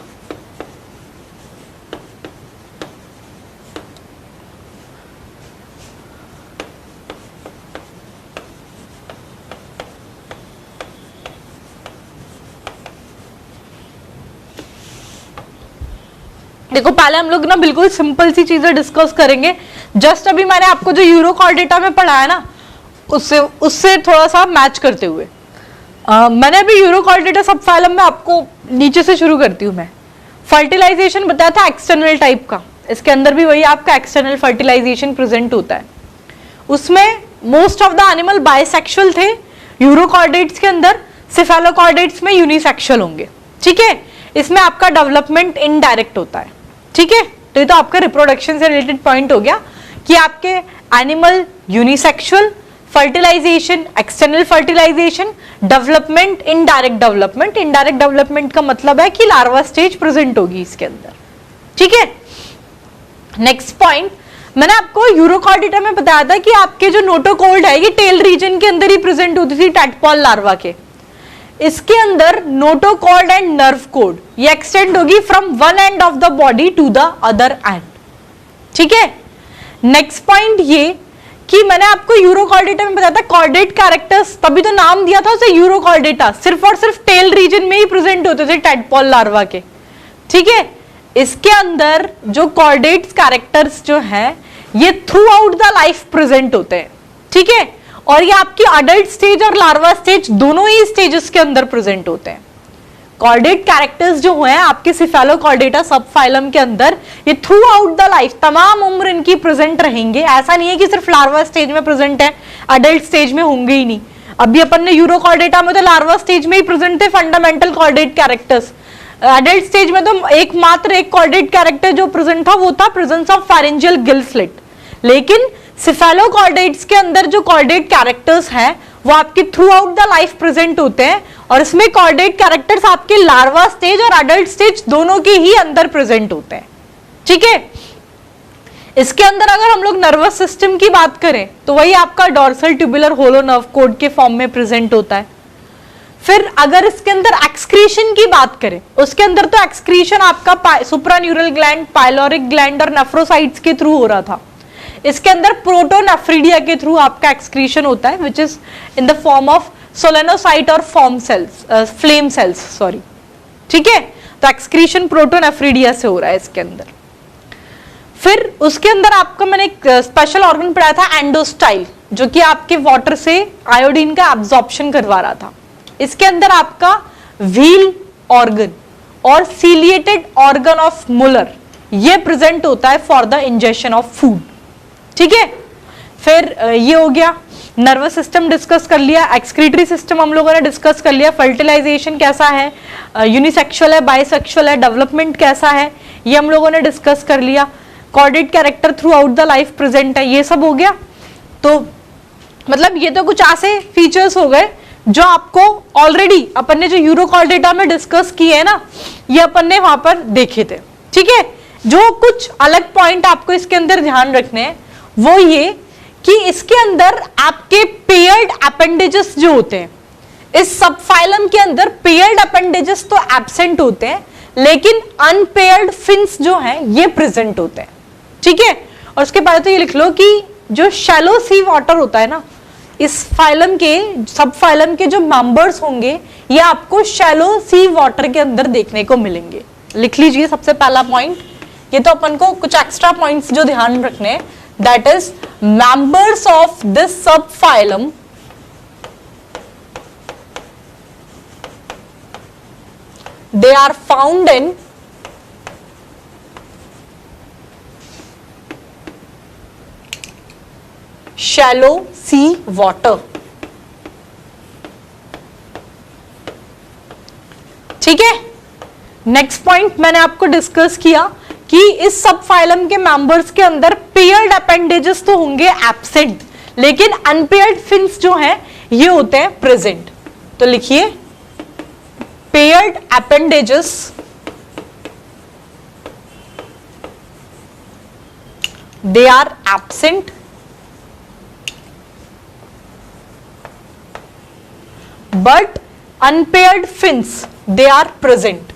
देखो पहले हम लोग ना बिल्कुल सिंपल सी चीजें डिस्कस करेंगे। जस्ट अभी मैंने आपको जो यूरोकॉर्डेटा में पढ़ाया ना, उससे थोड़ा सा मैच करते हुए मैंने अभी यूरोकॉर्डेटा सब फाइलम में आपको नीचे से शुरू करती हूँ मैं। फर्टिलाइजेशन बताया था एक्सटर्नल टाइप का, इसके अंदर भी वही आपका एक्सटर्नल फर्टिलाइजेशन प्रेजेंट होता है। उसमें most of the animal bisexual थे यूरोकॉर्डेट्स के अंदर, सिफेलोकॉर्डेट्स में यूनिसेक्सुअल होंगे। ठीक है, इसमें आपका डेवलपमेंट इनडायरेक्ट होता है। ठीक है, तो ये तो आपका रिप्रोडक्शन से रिलेटेड पॉइंट हो गया कि आपके animal unisexual, fertilization, external fertilization, development, indirect development. Indirect development का मतलब है कि लार्वा स्टेज प्रेजेंट होगी इसके अंदर। ठीक है, नेक्स्ट पॉइंट मैंने आपको यूरोकॉर्डेटा में बताया था कि आपके जो नोटोकॉर्ड है ये टेल रीजन के अंदर ही प्रेजेंट होती थी टैडपॉल लार्वा के। इसके अंदर नोटोकॉर्ड एंड नर्व कोड ये एक्सटेंड होगी from one end of the body to the other end. ठीक है, नेक्स्ट पॉइंट ये कि मैंने आपको यूरोकॉर्डेटा में बताया था कॉर्डेट कैरेक्टर्स, तभी तो नाम दिया था उसे यूरोकॉर्डेटा, सिर्फ और सिर्फ टेल रीजन में ही प्रेजेंट होते थे टैडपॉल लार्वा के। ठीक है, इसके अंदर जो कॉर्डेट्स कैरेक्टर्स जो है ये through out the life present होते हैं। ठीक है, और ये आपकी अडल्ट स्टेज और लार्वा स्टेज दोनों ही स्टेजेस के अंदर प्रेजेंट होते हैं। कॉर्डेट कैरेक्टर्स जो हैं आपके सिफेलोकॉर्डेटा सब फाइलम के अंदर ये थ्रू आउट द लाइफ तमाम उम्र इनकी प्रेजेंट रहेंगे। ऐसा नहीं है कि सिर्फ लार्वा स्टेज में प्रेजेंट है, अडल्ट स्टेज में होंगे ही नहीं। अभी अपन ने यूरोकॉर्डेटा में तो लार्वा स्टेज में ही प्रेजेंट थे fundamental chordate characters. Adult stage में तो एक कॉर्डेट कैरेक्टर जो प्रेजेंट था वो था presence of pharyngeal Gill slit. लेकिन सिफेलोकॉर्डेट्स के अंदर जो कॉर्डेट कैरेक्टर्स हैं वो आपके through out the life present होते हैं, और इसमें कॉर्डेट कैरेक्टर्स आपके लार्वा स्टेज और अडल्ट स्टेज दोनों के ही अंदर प्रेजेंट होते हैं। ठीक है, इसके अंदर अगर हम लोग नर्वस सिस्टम की बात करें तो वही आपका dorsal tubular hollow nerve cord के फॉर्म में प्रेजेंट होता है। फिर अगर इसके अंदर एक्सक्रीशन की बात करें, उसके अंदर तो एक्सक्रीशन आपका सुप्रान्यूरल ग्लैंड, पाइलोरिक ग्लैंड और नेफ्रोसाइट्स के थ्रू हो रहा था। इसके अंदर प्रोटोनेफ्रिडिया के थ्रू आपका एक्सक्रीशन होता है, which is in the form of solenocyte और form cells, flame cells, sorry. ठीक है, तो एक्सक्रीशन प्रोटोनेफ्रिडिया से हो रहा है इसके अंदर। फिर उसके अंदर आपका मैंने एक स्पेशल ऑर्गन पढ़ाया था एंडोस्टाइल, जो कि आपके वाटर से आयोडीन का एब्जॉर्प्शन करवा रहा था। इसके अंदर आपका व्हील ऑर्गन और सीलिएटेड ऑर्गन ऑफ मुलर ये प्रेजेंट होता है for the injection of food. ठीक है, फिर ये हो गया, नर्वस सिस्टम डिस्कस कर लिया, एक्सक्रीटरी सिस्टम हम लोगों ने डिस्कस कर लिया, फर्टिलाइजेशन कैसा है, यूनिसेक्सुअल है, बाइसेक्सुअल है, डेवलपमेंट कैसा है ये हम लोगों ने डिस्कस कर लिया, chordate character through out the life present है, ये सब हो गया। तो मतलब ये तो कुछ ऐसे फीचर्स हो गए जो आपको ऑलरेडी अपन ने जो यूरोकॉर्डेटा में डिस्कस किए हैं ना, ये अपन ने वहां पर देखे थे। ठीक है, जो कुछ अलग पॉइंट आपको इसके अंदर ध्यान रखने हैं वो ये कि इसके अंदर आपके पेयर्ड अपेंडेजेस जो होते हैं, इस सब फाइलम के अंदर पेयर्ड अपेंडेजेस तो एब्सेंट होते हैं, लेकिन अनपेयर्ड फिन्स जो हैं ये प्रेजेंट होते हैं। ठीक है, और उसके बाद तो ये लिख लो कि जो शैलो सी वाटर होता है ना, इस फाइलम के, सब फाइलम के जो मेंबर्स होंगे ये आपको शैलो सी वाटर के अंदर देखने को मिलेंगे। लिख लीजिए सबसे पहला पॉइंट, ये तो अपन को कुछ एक्स्ट्रा पॉइंट्स जो ध्यान रखने हैं, that is members of this सब phylum they are found in shallow sea water। ठीक है, नेक्स्ट पॉइंट मैंने आपको डिस्कस किया कि इस सब फाइलम के मेंबर्स के अंदर पेयर्ड अपेंडेजेस तो होंगे एब्सेंट, लेकिन अनपेयर्ड फिन्स जो हैं ये होते हैं प्रेजेंट। तो लिखिए paired appendages they are absent but unpaired fins they are present।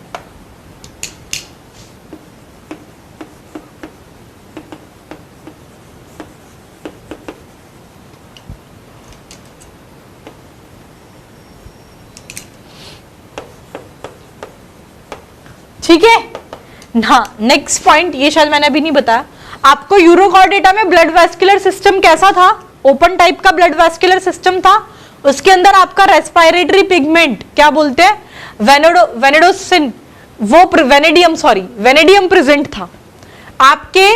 ठीक है ना। नेक्स्ट पॉइंट, ये शायद मैंने अभी नहीं बताया आपको, यूरोकॉर्डेटा में ब्लड वेस्कुलर सिस्टम कैसा था? ओपन टाइप का ब्लड वेस्कुलर सिस्टम था। उसके अंदर आपका रेस्पिरेटरी पिगमेंट क्या बोलते हैं, वेनेडोसिन, वो वेनेडियम प्रेजेंट था। आपके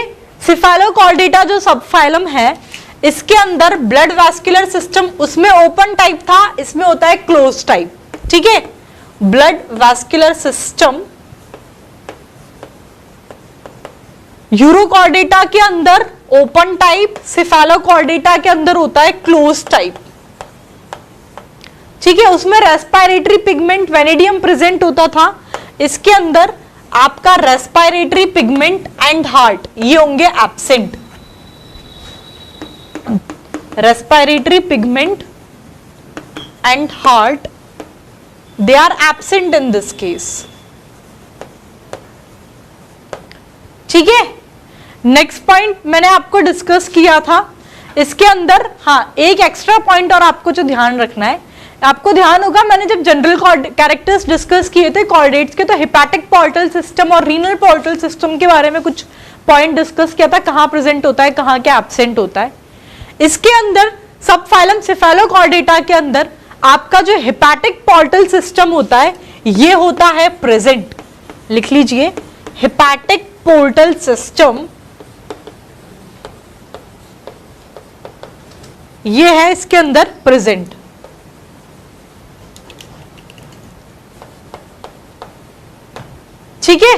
सिफेलोकॉर्डेटा जो सब फाइलम है इसके अंदर ब्लड वेस्कुलर सिस्टम उसमें ओपन टाइप था, इसमें होता है क्लोज टाइप। ठीक है, ब्लड वेस्कुलर सिस्टम यूरोकॉर्डेटा के अंदर ओपन टाइप, सिफेलोकॉर्डेटा के अंदर होता है क्लोज टाइप। ठीक है, उसमें रेस्पिरेटरी पिगमेंट वेनेडियम प्रेजेंट होता था। इसके अंदर आपका रेस्पिरेटरी पिगमेंट एंड हार्ट ये होंगे absent. Respiratory pigment and heart they are absent in this case. ठीक है, नेक्स्ट पॉइंट मैंने आपको डिस्कस किया था इसके अंदर। हाँ, एक एक्स्ट्रा पॉइंट और आपको जो ध्यान रखना है, आपको ध्यान होगा मैंने जब जनरल कैरेक्टर्स डिस्कस किए थे कॉर्डेट्स के, तो हिपैटिक पोर्टल सिस्टम और रीनल पोर्टल सिस्टम के बारे में कुछ पॉइंट डिस्कस किया था, कहाँ प्रेजेंट होता है, कहाँ क्या एब्सेंट होता है। इसके अंदर सब फाइलम सिफेलोकॉर्डेटा के अंदर आपका जो हिपैटिक पोर्टल सिस्टम होता है ये होता है प्रेजेंट। लिख लीजिए, हिपैटिक पोर्टल सिस्टम ये है इसके अंदर प्रेजेंट। ठीक है,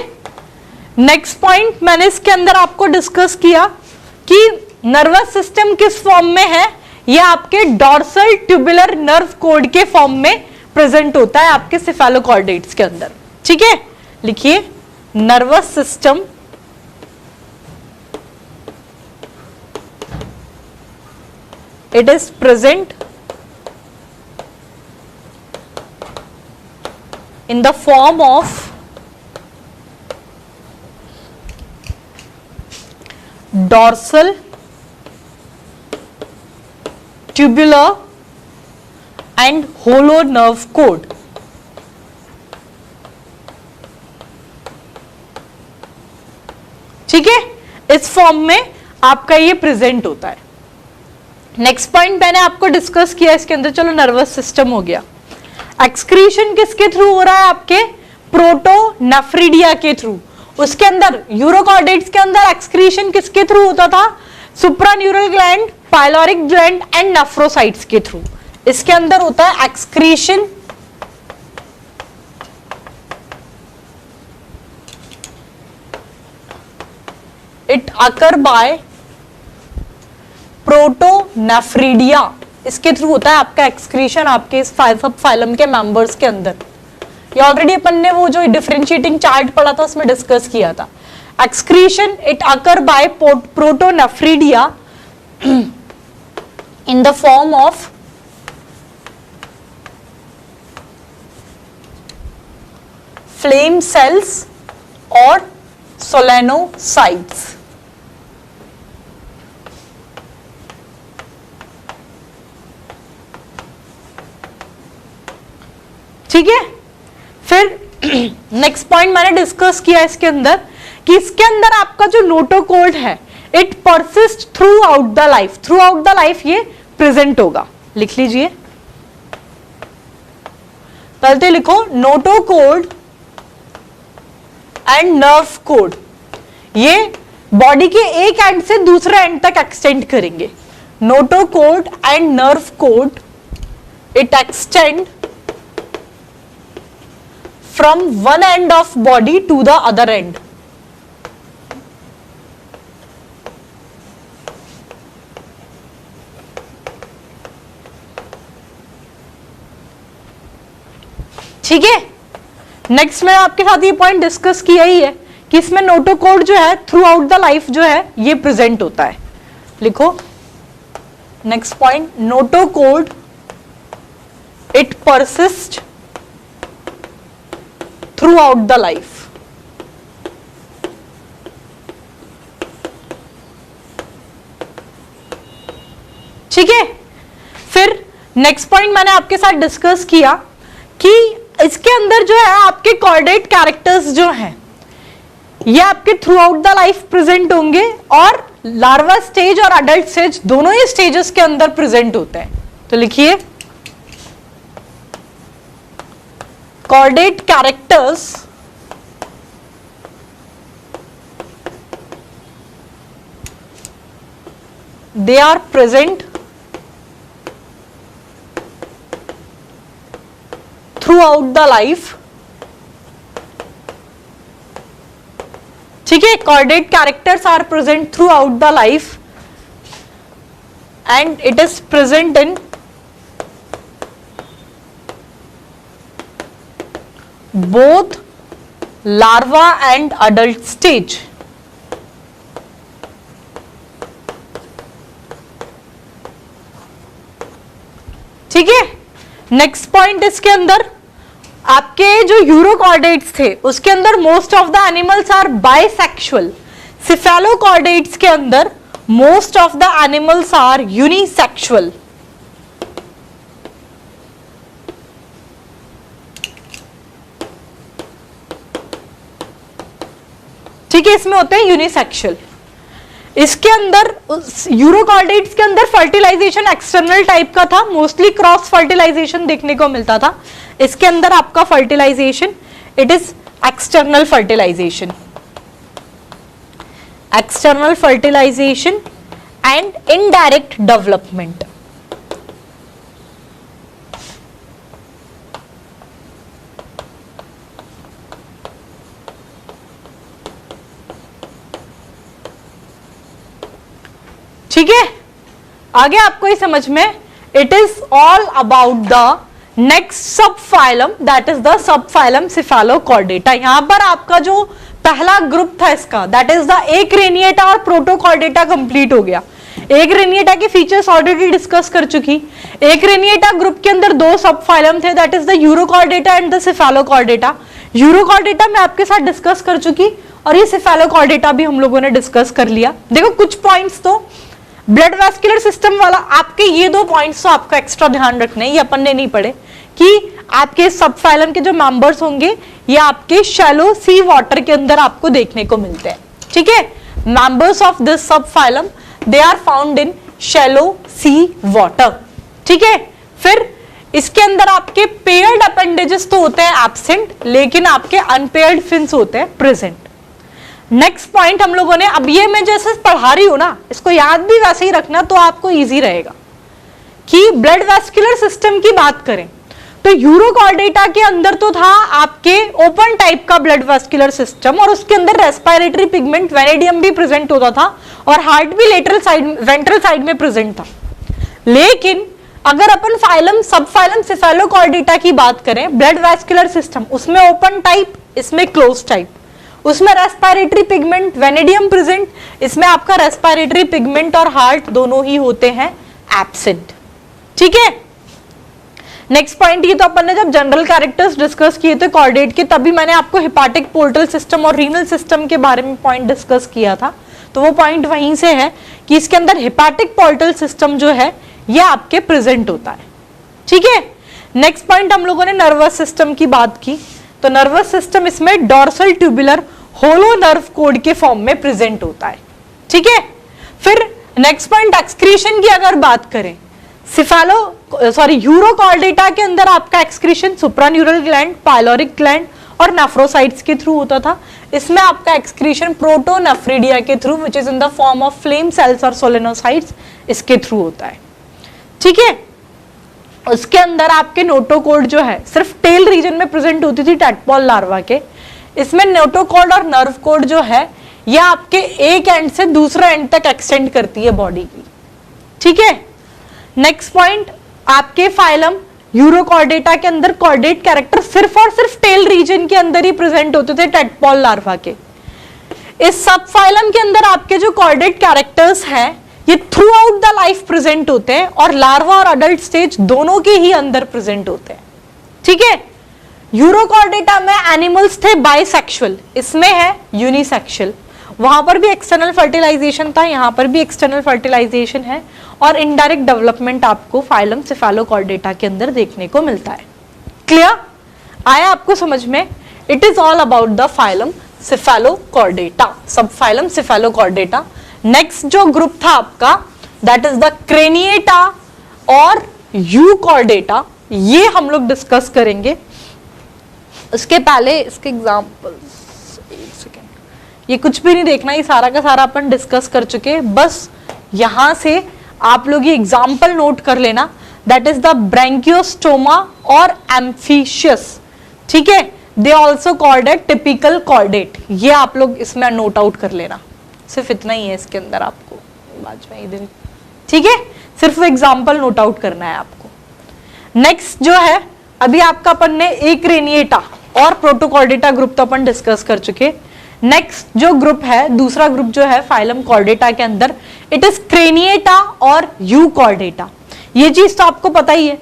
नेक्स्ट पॉइंट मैंने इसके अंदर आपको डिस्कस किया कि नर्वस सिस्टम किस फॉर्म में है, ये आपके डॉर्सल ट्यूबुलर नर्व कोड के फॉर्म में प्रेजेंट होता है आपके सिफेलोकॉर्डेट्स के अंदर। ठीक है, लिखिए nervous system it is present in the form of dorsal tubular and hollow nerve cord। ठीक है, इस फॉर्म में आपका ये प्रेजेंट होता है। नेक्स्ट पॉइंट मैंने आपको डिस्कस किया इसके अंदर, चलो नर्वस सिस्टम हो गया। एक्सक्रीशन किसके थ्रू हो रहा है, आपके प्रोटोनेफ्रिडिया के थ्रू। उसके अंदर यूरोकॉर्डेट्स के अंदर एक्सक्रीशन किसके थ्रू होता था, supraneural gland, pyloric gland and nephrocytes के थ्रू। इसके अंदर होता है excretion it occur by protonephridia, इसके थ्रू होता है आपका एक्सक्रीशन आपके इस सब फाइलम के मेंबर्स के अंदर। ये ऑलरेडी अपन ने वो जो डिफरेंशिएटिंग चार्ट पढ़ा था उसमें डिस्कस किया था। Excretion it occur by protonephridia in the form of flame cells और सोलेनोसाइट्स। ठीक है। फिर नेक्स्ट पॉइंट मैंने डिस्कस किया इसके अंदर कि इसके अंदर आपका जो नोटोकॉर्ड है it persist throughout the life, throughout the life ये प्रेजेंट होगा। लिख लीजिए, पहले लिखो नोटोकॉर्ड एंड नर्व कोड, ये बॉडी के एक एंड से दूसरे एंड तक एक्सटेंड करेंगे। Notochord and nerve cord it extend from one end of body to the other end. ठीक है। नेक्स्ट मैं आपके साथ ये पॉइंट डिस्कस किया ही है कि इसमें नोटोकॉर्ड जो है थ्रू आउट द लाइफ जो है ये प्रेजेंट होता है। लिखो next point, notochord it persist throughout the life. ठीक है। फिर नेक्स्ट पॉइंट मैंने आपके साथ डिस्कस किया कि इसके अंदर जो है आपके कॉर्डेट कैरेक्टर्स जो हैं ये आपके through out the life present होंगे और लार्वा स्टेज और अडल्ट स्टेज दोनों ही स्टेजेस के अंदर प्रेजेंट होते हैं। तो लिखिए chordate characters they are present throughout the life। ठीक है, chordate characters are present throughout the life and it is present in both larva and adult stage. ठीक है। नेक्स्ट पॉइंट इसके अंदर आपके जो यूरोकॉर्डेट्स थे उसके अंदर most of the animals are bisexual. Cephalochordates के अंदर most of the animals are unisexual. ठीक है, इसमें होते हैं यूनिसेक्सुअल। इसके अंदर यूरोकॉर्डेट्स के अंदर फर्टिलाइजेशन एक्सटर्नल टाइप का था, मोस्टली क्रॉस फर्टिलाइजेशन देखने को मिलता था। इसके अंदर आपका fertilization it is external fertilization, external fertilization and indirect development. ठीक है, आगे आपको ही समझ में it is all about the next subphylum that is the subphylum Cephalochordata. यहां पर आपका जो पहला ग्रुप था इसका दैट इज द एकरेनिएटा और प्रोटोकॉर्डेटा कंप्लीट हो गया। एकरेनिएटा के फीचर्स ऑलरेडी डिस्कस कर चुकी। एकरेनिएटा ग्रुप के अंदर दो सब फाइलम थे that is the Urochordata and the cephalochordata. Urochordata मैं आपके साथ डिस्कस कर चुकी और ये सिफेलोकॉर्डेटा भी हम लोगों ने डिस्कस कर लिया। देखो कुछ पॉइंट्स तो ब्लड वैस्कुलर सिस्टम वाला आपके ये दो पॉइंट्स तो आपको एक्स्ट्रा ध्यान रखने, ये अपन ने नहीं पढ़े कि आपके सब फाइलम के जो मेंबर्स होंगे ये आपके शैलो सी वाटर के अंदर आपको देखने को मिलते हैं। ठीक है, members of this subphylum they are found in shallow sea water. ठीक है, फिर इसके अंदर आपके पेयर्ड अपेंडेजेस तो होते हैं एब्सेंट, लेकिन आपके अनपेयर्ड फिन्स होते हैं प्रेजेंट। नेक्स्ट पॉइंट हम लोगों ने, अब ये मैं जैसे पढ़ा रही हूं ना इसको याद भी वैसे ही रखना तो आपको इजी रहेगा कि ब्लड वैस्कुलर सिस्टम की बात करें तो यूरोकॉर्डेटा के अंदर तो था आपके ओपन टाइप का ब्लड वैस्कुलर सिस्टम और उसके अंदर रेस्पिरेटरी पिगमेंट वेनेडियम भी प्रेजेंट होता था और हार्ट भी लेटरल साइड वेंट्रल साइड में प्रेजेंट था। लेकिन अगर अपन फाइलम सब फाइलम सिफेलोकॉर्डेटा की बात करें ब्लड वैस्कुलर सिस्टम, उसमें ओपन टाइप, इसमें क्लोज टाइप, उसमें रेस्पिरेटरी पिगमेंट वेनेडियम प्रेजेंट, इसमें आपका रेस्पिरेटरी पिगमेंट और हार्ट दोनों ही होते हैं एब्सेंट। ठीक है, नेक्स्ट पॉइंट ये तो अपन ने जब जनरल कैरेक्टर्स डिस्कस किए थे कॉर्डेट के तभी मैंने आपको हेपाटिक पोर्टल सिस्टम और रीनल सिस्टम के बारे में पॉइंट डिस्कस किया था, तो वो पॉइंट वहीं से है कि इसके अंदर हेपाटिक पोर्टल सिस्टम जो है ये आपके प्रेजेंट होता है। ठीक है, नेक्स्ट पॉइंट हम लोगों ने नर्वस सिस्टम की बात की, तो नर्वस सिस्टम इसमें dorsal tubular hollow nerve cord के फॉर्म में प्रेजेंट होता है, ठीक है। फिर नेक्स्ट पॉइंट एक्सक्रीशन की अगर बात करें, यूरोकॉर्डेटा के अंदर आपका एक्सक्रीशन सुप्रान्यूरल ग्लैंड, पाइलोरिक ग्लैंड और नेफ्रोसाइट्स के थ्रू होता था। इसमें आपका एक्सक्रीशन प्रोटोनेफ्रिडिया के through which is in the form of flame cells और सोलेनोसाइट्स, इसके थ्रू होता है, ठीक है। उसके अंदर आपके नोटोकॉर्ड जो है सिर्फ टेल रीजन में प्रेजेंट होती थी टैडपोल लार्वा के। इसमें नोटोकॉर्ड और नर्व कॉर्ड जो है ये आपके एक एंड से दूसरा एंड तक एक्सटेंड करती है बॉडी की, ठीक है। नेक्स्ट पॉइंट, आपके फाइलम यूरोकॉर्डेटा के अंदर कॉर्डेट कैरेक्टर सिर्फ और सिर्फ टेल रीजन के अंदर ही प्रेजेंट होते थे टैडपोल लार्वा के। इस सब फाइलम के अंदर आपके जो कॉर्डेट कैरेक्टर्स हैं ये through out the life present होते हैं और लार्वा और अडल्ट स्टेज दोनों के ही अंदर प्रेजेंट होते हैं, ठीक है। यूरोकॉर्डेटा में एनिमल्स थे बाइसेक्सुअल, इसमें है यूनिसेक्सुअल। वहां पर भी एक्सटर्नल फर्टिलाइजेशन था, यहां पर भी एक्सटर्नल फर्टिलाइजेशन है और इनडायरेक्ट डेवलपमेंट आपको फाइलम सेफेलोकॉर्डेटा के अंदर देखने को मिलता है। क्लियर आया आपको समझ में? It is all about the phylum Cephalochordata, सब फाइलम सेफेलोकॉर्डेटा। नेक्स्ट जो ग्रुप था आपका दैट इज द क्रेनिएटा और यूकॉर्डेटा, ये हम लोग डिस्कस करेंगे। उसके पहले इसके एग्जांपल्स, एक सेकेंड, ये कुछ भी नहीं देखना, ये सारा का सारा अपन डिस्कस कर चुके, बस यहां से आप लोग ये एग्जाम्पल नोट कर लेना। दैट इज द ब्रैंकियोस्टोमा और एम्फिशियस, ठीक है। They also called a typical chordate, ये आप लोग इसमें नोट आउट कर लेना। सिर्फ इतना ही है इसके अंदर आपको बाद में दिन, ठीक है। सिर्फ एग्जाम्पल नोट आउट करना है आपको। नेक्स्ट जो है, अभी आपका अपन ने एक क्रेनिएटा और प्रोटोकॉर्डेटा ग्रुप तो अपन डिस्कस कर चुके। नेक्स्ट जो ग्रुप है, दूसरा ग्रुप जो है फाइलम कॉर्डेटा के अंदर, इट इज क्रेनिएटा और यूकॉर्डेटा। ये चीज तो आपको पता ही है।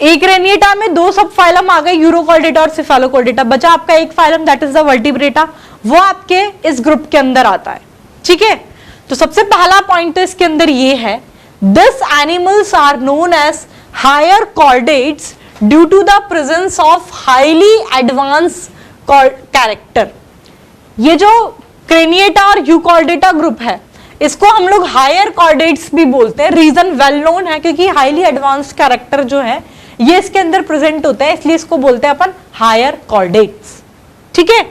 एक क्रेनिएटा में दो सब फाइलम आ गए, यूरोकॉर्डेटा और सेफेलोकॉर्डेटा, बचा आपका एक phylum that is the vertebrata, वो आपके इस ग्रुप के अंदर आता है, ठीक है। तो सबसे पहला पॉइंट इसके अंदर ये है, this animals are known as higher chordates due to the presence of highly advance character. ये जो क्रेनिएटा और यूकॉर्डेटा ग्रुप है इसको हम लोग हायर कॉर्डेट्स भी बोलते हैं। रीजन वेल नोन है क्योंकि हाईली एडवांस्ड कैरेक्टर जो है ये इसके अंदर प्रेजेंट होता है, इसलिए इसको बोलते हैं अपन हायर कॉर्डेट्स, ठीक है।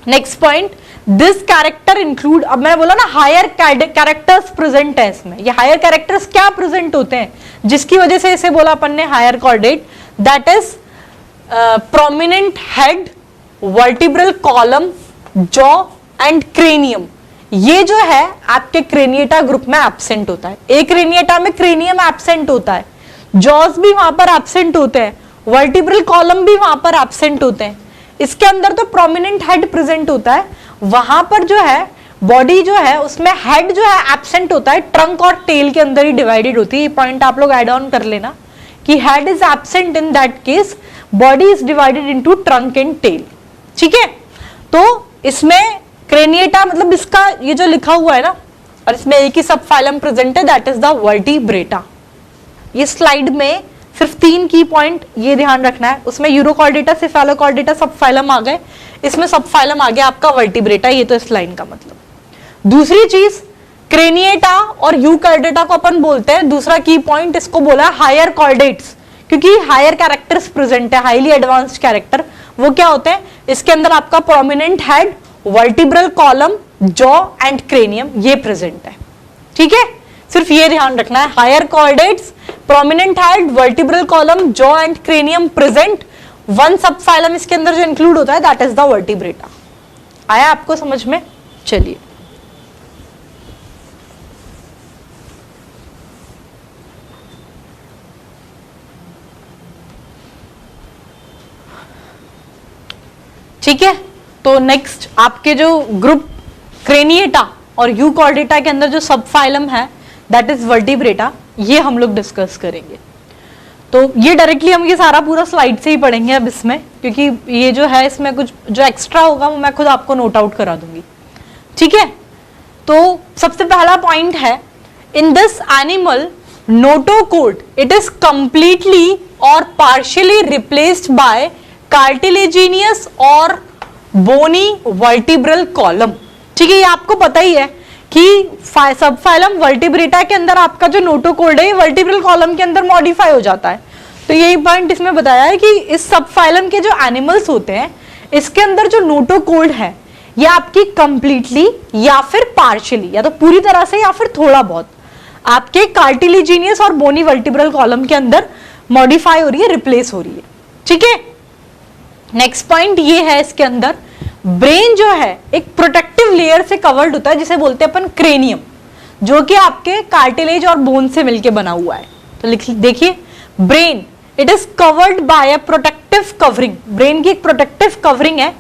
Next point, this character include, अब मैं बोला ना हायर कैरेक्टर्स प्रेजेंट है इसमें, ये हायर कैरेक्टर्स क्या प्रेजेंट होते हैं जिसकी वजह से इसे बोला अपन ने higher chordate, that is prominent head, vertebral column, jaw and cranium. ये जो है आपके क्रेनिएटा ग्रुप में एब्सेंट होता है। एक क्रेनिएटा में क्रेनियम एब्सेंट होता है, जॉज भी वहां पर एब्सेंट होते हैं, वर्टिब्रल कॉलम भी वहां पर एब्सेंट होते हैं। इसके अंदर तो प्रोमिनेंट हेड प्रेजेंट होता है, वहां पर जो है बॉडी जो है उसमें हेड जो है एब्सेंट होता है, ट्रंक और टेल के अंदर ही डिवाइडेड होती है। ये पॉइंट आप लोग ऐड ऑन कर लेना कि head is absent, in that case body is divided into trunk and tail, ठीक है। तो इसमें क्रेनिएटा मतलब इसका ये जो लिखा हुआ है ना, और इसमें एक ही सब फाइलम प्रेजेंट है, दैट इज द वर्टिब्रेटा। ये स्लाइड में सिर्फ 3 की पॉइंट ये ध्यान रखना है, उसमें यूरोकॉर्डेटा, सेफेलोकॉर्डेटा सब फाइलम आ गए, इसमें सब फाइलम आ गया आपका वर्टिब्रेटा, ये तो इस लाइन का मतलब। दूसरी चीज, क्रेनिएटा और यूकॉर्डेटा को अपन बोलते हैं, दूसरा की पॉइंट इसको बोला है हायर कॉर्डेट्स, क्योंकि हायर कैरेक्टर्स प्रेजेंट है, हाईली एडवांस्ड कैरेक्टर। वो क्या होते हैं, इसके अंदर आपका prominent head, vertebral column, jaw and cranium ये प्रेजेंट है, ठीक है। सिर्फ ये ध्यान रखना है, higher chordates, prominent head, vertebral column, jaw and cranium present. One subphylum इसके अंदर जो इंक्लूड होता है दैट इज द वर्टिब्रेटा। आया आपको समझ में? चलिए ठीक है। तो नेक्स्ट आपके जो ग्रुप क्रेनिएटा और यूकॉर्डेटा के अंदर जो सब फाइलम है दैट इज वर्टिब्रेटा, ये हम लोग डिस्कस करेंगे। तो ये डायरेक्टली हम ये सारा पूरा स्लाइड से ही पढ़ेंगे अब इसमें, क्योंकि ये जो है इसमें कुछ जो एक्स्ट्रा होगा वो मैं खुद आपको नोट आउट करा दूंगी, ठीक है। तो सबसे पहला पॉइंट है, in this animal notochord, it is completely or partially replaced by cartilaginous और bony vertebral column। ठीक है, ये आपको पता ही है कि सब फाइलम वर्टिब्रेटा के अंदर आपका जो नोटोकॉर्ड है वर्टिब्रल कॉलम के अंदर मॉडिफाई हो जाता है। तो यही पॉइंट इसमें बताया है कि इस सब फाइलम के जो एनिमल्स होते हैं इसके अंदर जो नोटोकॉर्ड है ये आपकी कंप्लीटली या फिर पार्शियली, या तो पूरी तरह से या फिर थोड़ा बहुत आपके कार्टिलेजिनियस और बोनी वर्टिब्रल कॉलम के अंदर मॉडिफाई हो रही है, रिप्लेस हो रही है। ठीक है, नेक्स्ट पॉइंट ये है, इसके अंदर ब्रेन जो है एक प्रोटेक्टिव लेयर से कवर्ड होता है जिसे बोलते हैं अपन क्रेनियम, जो कि आपके कार्टिलेज और बोन से मिलके बना हुआ है। तो देखिए, brain it is covered by a protective covering. Brain की एक प्रोटेक्टिव कवरिंग है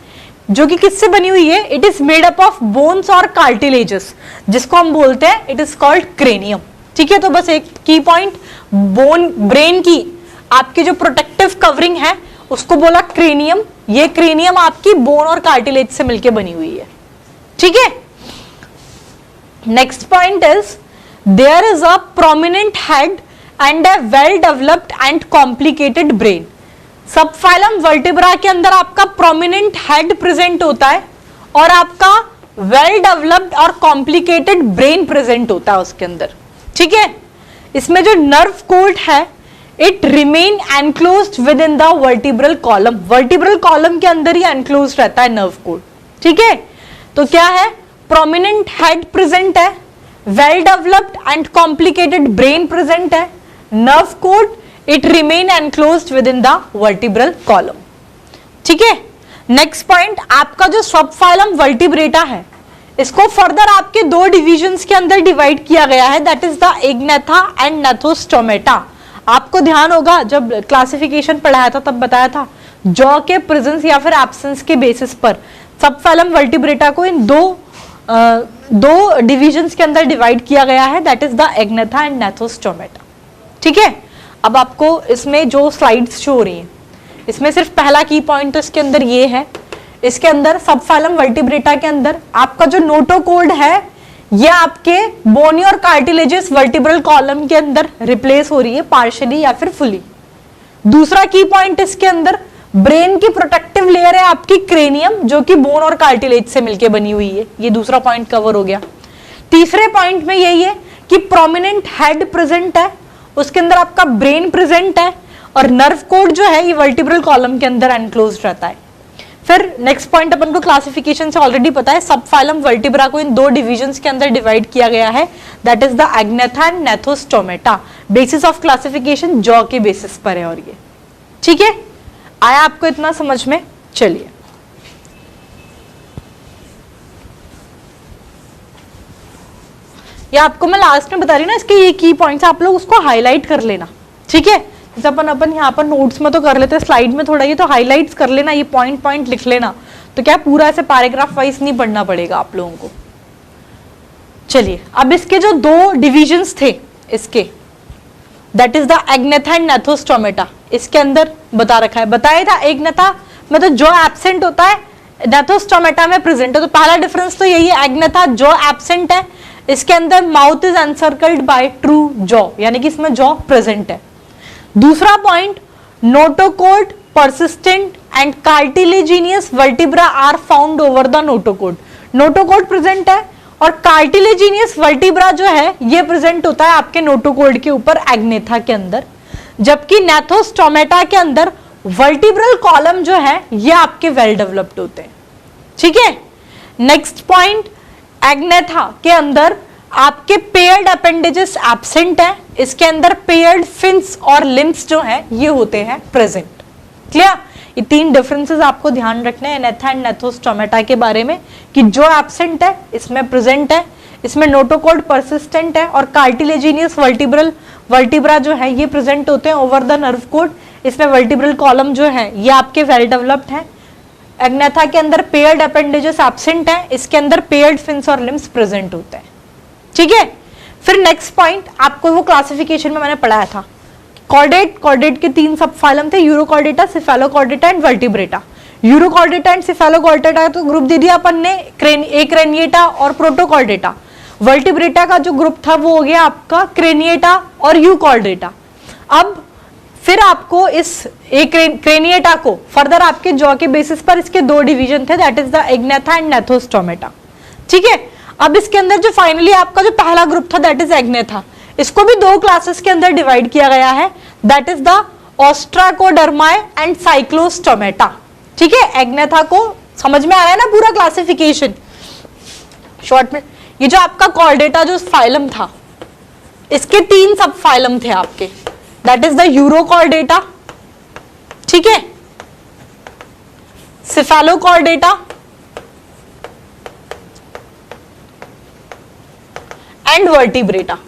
जो कि किससे बनी हुई है? It is made up of bones और कार्टिलेजेस, जिसको हम बोलते हैं इट इज कॉल्ड क्रेनियम। ठीक है, तो बस एक की पॉइंट, ब्रेन की आपकी जो प्रोटेक्टिव कवरिंग है उसको बोला क्रेनियम। ये क्रेनियम आपकी बोन और कार्टिलेज से मिलके बनी हुई है। ठीक है, next point is there is a prominent head and a well developed and complicated brain. Subphylum Vertebrata के अंदर आपका प्रोमिनेंट हेड प्रेजेंट होता है और आपका वेल डेवलप्ड और कॉम्प्लिकेटेड ब्रेन प्रेजेंट होता है उसके अंदर। ठीक है, इसमें जो नर्व कोड है it remain enclosed within the vertebral column. Vertebral column के अंदर ही एनक्लोज्ड रहता है नर्व कोड। ठीक है, तो क्या है? प्रोमिनेंट हेड प्रेजेंट है, well developed and complicated brain present है, nerve cord it remain enclosed within the vertebral column. ठीक है, नेक्स्ट पॉइंट, आपका जो सब फाइलम वर्टिब्रेटा है इसको फर्दर आपके दो डिविजन्स के अंदर डिवाइड किया गया है, that is the Agnatha and Gnathostomata. आपको ध्यान होगा जब क्लासिफिकेशन पढ़ाया था तब बताया था जॉ के प्रेजेंस या फिर एब्सेंस के बेसिस पर सब फाइलम वर्टिब्रेटा को इन दो डिविजन्स के अंदर डिवाइड किया गया है, that is the Agnatha and Gnathostomata. ठीक है, अब आपको इसमें जो स्लाइड्स शो हो रही हैं इसमें सिर्फ पहला की पॉइंट तो इसके अंदर ये है, इसके अंदर सब फाइलम वर्टिब्रेटा के अंदर आपका जो नोटोकॉर्ड है ये आपके बोनी और कार्टिलेजेस वर्टिब्रल कॉलम के अंदर रिप्लेस हो रही है पार्शियली या फिर फुली। दूसरा की पॉइंट इसके अंदर ब्रेन की प्रोटेक्टिव लेयर है आपकी क्रेनियम, जो कि बोन और कार्टिलेज से मिलके बनी हुई है। ये दूसरा पॉइंट कवर हो गया। तीसरे पॉइंट में यही है कि प्रोमिनेंट हेड प्रेजेंट है, उसके अंदर आपका ब्रेन प्रेजेंट है और नर्व कोड जो है ये वर्टिब्रल कॉलम के अंदर एनक्लोज्ड रहता है। फिर नेक्स्ट पॉइंट अपन को क्लासिफिकेशन से ऑलरेडी पता है, सब फाइलम वर्टिब्रा को इन दो डिविजन्स के अंदर डिवाइड किया गया है, that is the Agnatha and Gnathostomata. Basis of classification jaw के बेसिस पर है। और ये ठीक है, आया आपको इतना समझ में? चलिए ये आपको मैं लास्ट में बता रही ना, इसके ये की पॉइंट्स आप लोग उसको हाईलाइट कर लेना। ठीक है, जैसे अपन यहाँ पर नोट्स में तो कर लेते हैं, स्लाइड में थोड़ा ये तो हाईलाइट्स कर लेना, ये पॉइंट लिख लेना, तो क्या पूरा ऐसे पैराग्राफ वाइज नहीं पढ़ना पड़ेगा आप लोगों को। चलिए, अब इसके जो दो डिविजन्स थे इसके, that is the Agnatha and Gnathostomata, इसके अंदर बता रखा है, बताया था एग्नेथा में तो जो एब्सेंट होता है नेथोस्टोमेटा में प्रेजेंट है। तो पहला डिफरेंस तो यही है, एग्नेथा जो एब्सेंट है, इसके अंदर mouth is encircled by true jaw, यानी कि इसमें जॉ प्रेजेंट है। दूसरा point, notochord persistent and cartilaginous vertebra are found over the notochord। Notochord present है और कार्टिलेजिनियस वर्टिब्रा जो है ये प्रेजेंट होता है आपके नोटोकॉर्ड के ऊपर एग्नेथा के अंदर, जबकि नेथोस्टोमेटा के अंदर वर्टिब्रल कॉलम जो है ये आपके वेल डेवलप्ड होते हैं। ठीक है, नेक्स्ट पॉइंट, एग्नेथा के अंदर आपके पेयर्ड अपेंडेजेस एब्सेंट है, इसके अंदर पेयर्ड फिन्स और लिम्स जो है ये होते हैं प्रेजेंट। क्लियर? ये तीन डिफरेंसेस आपको ध्यान रखने हैं एग्नेथा एंड नेथोस्टोमेटा के बारे में, कि जो एब्सेंट है इसमें प्रेजेंट है, इसमें नोटोकॉर्ड परसिस्टेंट है और कार्टिलेजिनियस वर्टिब्रा जो है ये प्रेजेंट होते हैं ओवर द नर्व कोड, इसमें वर्टिब्रल कॉलम जो है ये आपके वेल डेवलप्ड है। एग्नेथा के अंदर पेयर्ड अपेंडेजेस एब्सेंट है, इसके अंदर पेयर्ड फिन्स और लिम्स प्रेजेंट होते हैं। ठीक है, फिर नेक्स्ट पॉइंट आपको वो क्लासिफिकेशन में मैंने पढ़ाया था, कॉर्डेट के तीन सब फाइलम थे, urochordata, cephalochordata and vertebrata. Urochordata and cephalochordata तो ग्रुप दे दिया अपन ने, एक्रेनिएटा और प्रोटोकॉर्डेटा। वर्टिब्रेटा का जो ग्रुप था वो हो गया आपका क्रेनिएटा और यूकॉर्डेटा। अब फिर आपको इस एक क्रेनिएटा को फर्दर आपके जॉ के बेसिस पर इसके दो डिवीजन थे, that is the Agnatha and Gnathostomata. ठीक है, अब इसके अंदर जो फाइनली आपका जो पहला ग्रुप था दैट इज एग्नेथा, इसको भी दो क्लासेस के अंदर डिवाइड किया गया है, that is the Ostracodermi and Cyclostomata. ठीक है, एग्नेथा को समझ में आ रहा है ना पूरा क्लासिफिकेशन शॉर्ट में। ये जो आपका कॉर्डेटा जो फाइलम था, इसके तीन सब फाइलम थे आपके, दैट इज द यूरोकॉर्डेटा, ठीक है, सिफेलोकॉर्डेटा एंड वर्टिब्रेटा।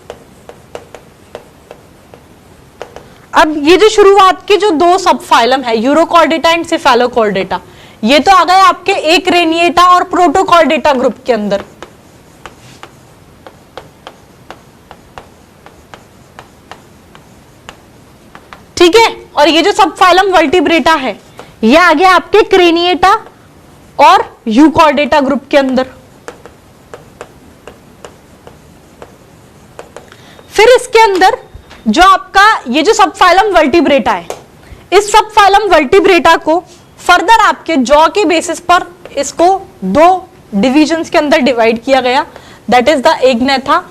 अब ये जो शुरुआत के जो दो सब फाइलम है, यूरोकॉर्डेटा एंड सिफेलोकॉर्डेटा, ये तो आ गए आपके एक रेनिएटा और प्रोटोकॉर्डेटा ग्रुप के अंदर। ठीक है, और ये जो सब फाइलम वर्टिब्रेटा है ये आ गया आपके क्रेनिएटा और यूकॉर्डेटा ग्रुप के अंदर। फिर इसके अंदर जो आपका ये जो सब फाइलम वर्टिब्रेटा है, इस सब फाइलम वर्टिब्रेटा को फर्दर आपके जॉ के बेसिस पर इसको दो डिविजन्स के अंदर डिवाइड किया गया, that is the Agnatha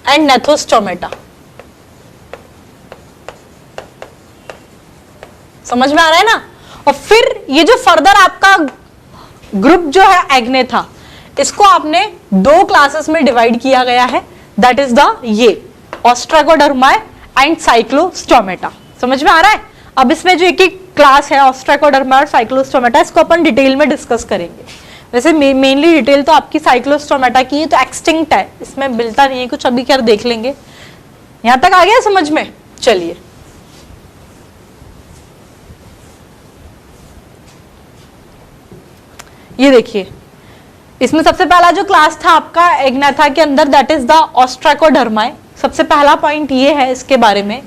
and Gnathostomata. समझ में आ रहा है ना। और फिर ये जो फर्दर आपका ग्रुप जो है एग्नेथा, इसको आपने दो क्लासेस में डिवाइड किया गया है, दैट इज द ये ऑस्ट्राकोडर्माए एंड साइक्लोस्टोमेटा। समझ में आ रहा है। अब इसमें जो एक एक क्लास है ऑस्ट्राकोडर्मा और साइक्लोस्टोमेटा, इसको अपन डिटेल में डिस्कस करेंगे। वैसे मेनली डिटेल तो आपकी साइक्लोस्टोमेटा की है, तो एक्सटिंक्ट है, इसमें मिलता नहीं है कुछ, अभी क्या देख लेंगे। यहां तक आ गया समझ में। चलिए ये देखिए, इसमें सबसे पहला जो क्लास था आपका एग्नेथा के अंदर, दैट इज द ऑस्ट्राकोडर्माए। सबसे पहला पॉइंट ये है इसके बारे में,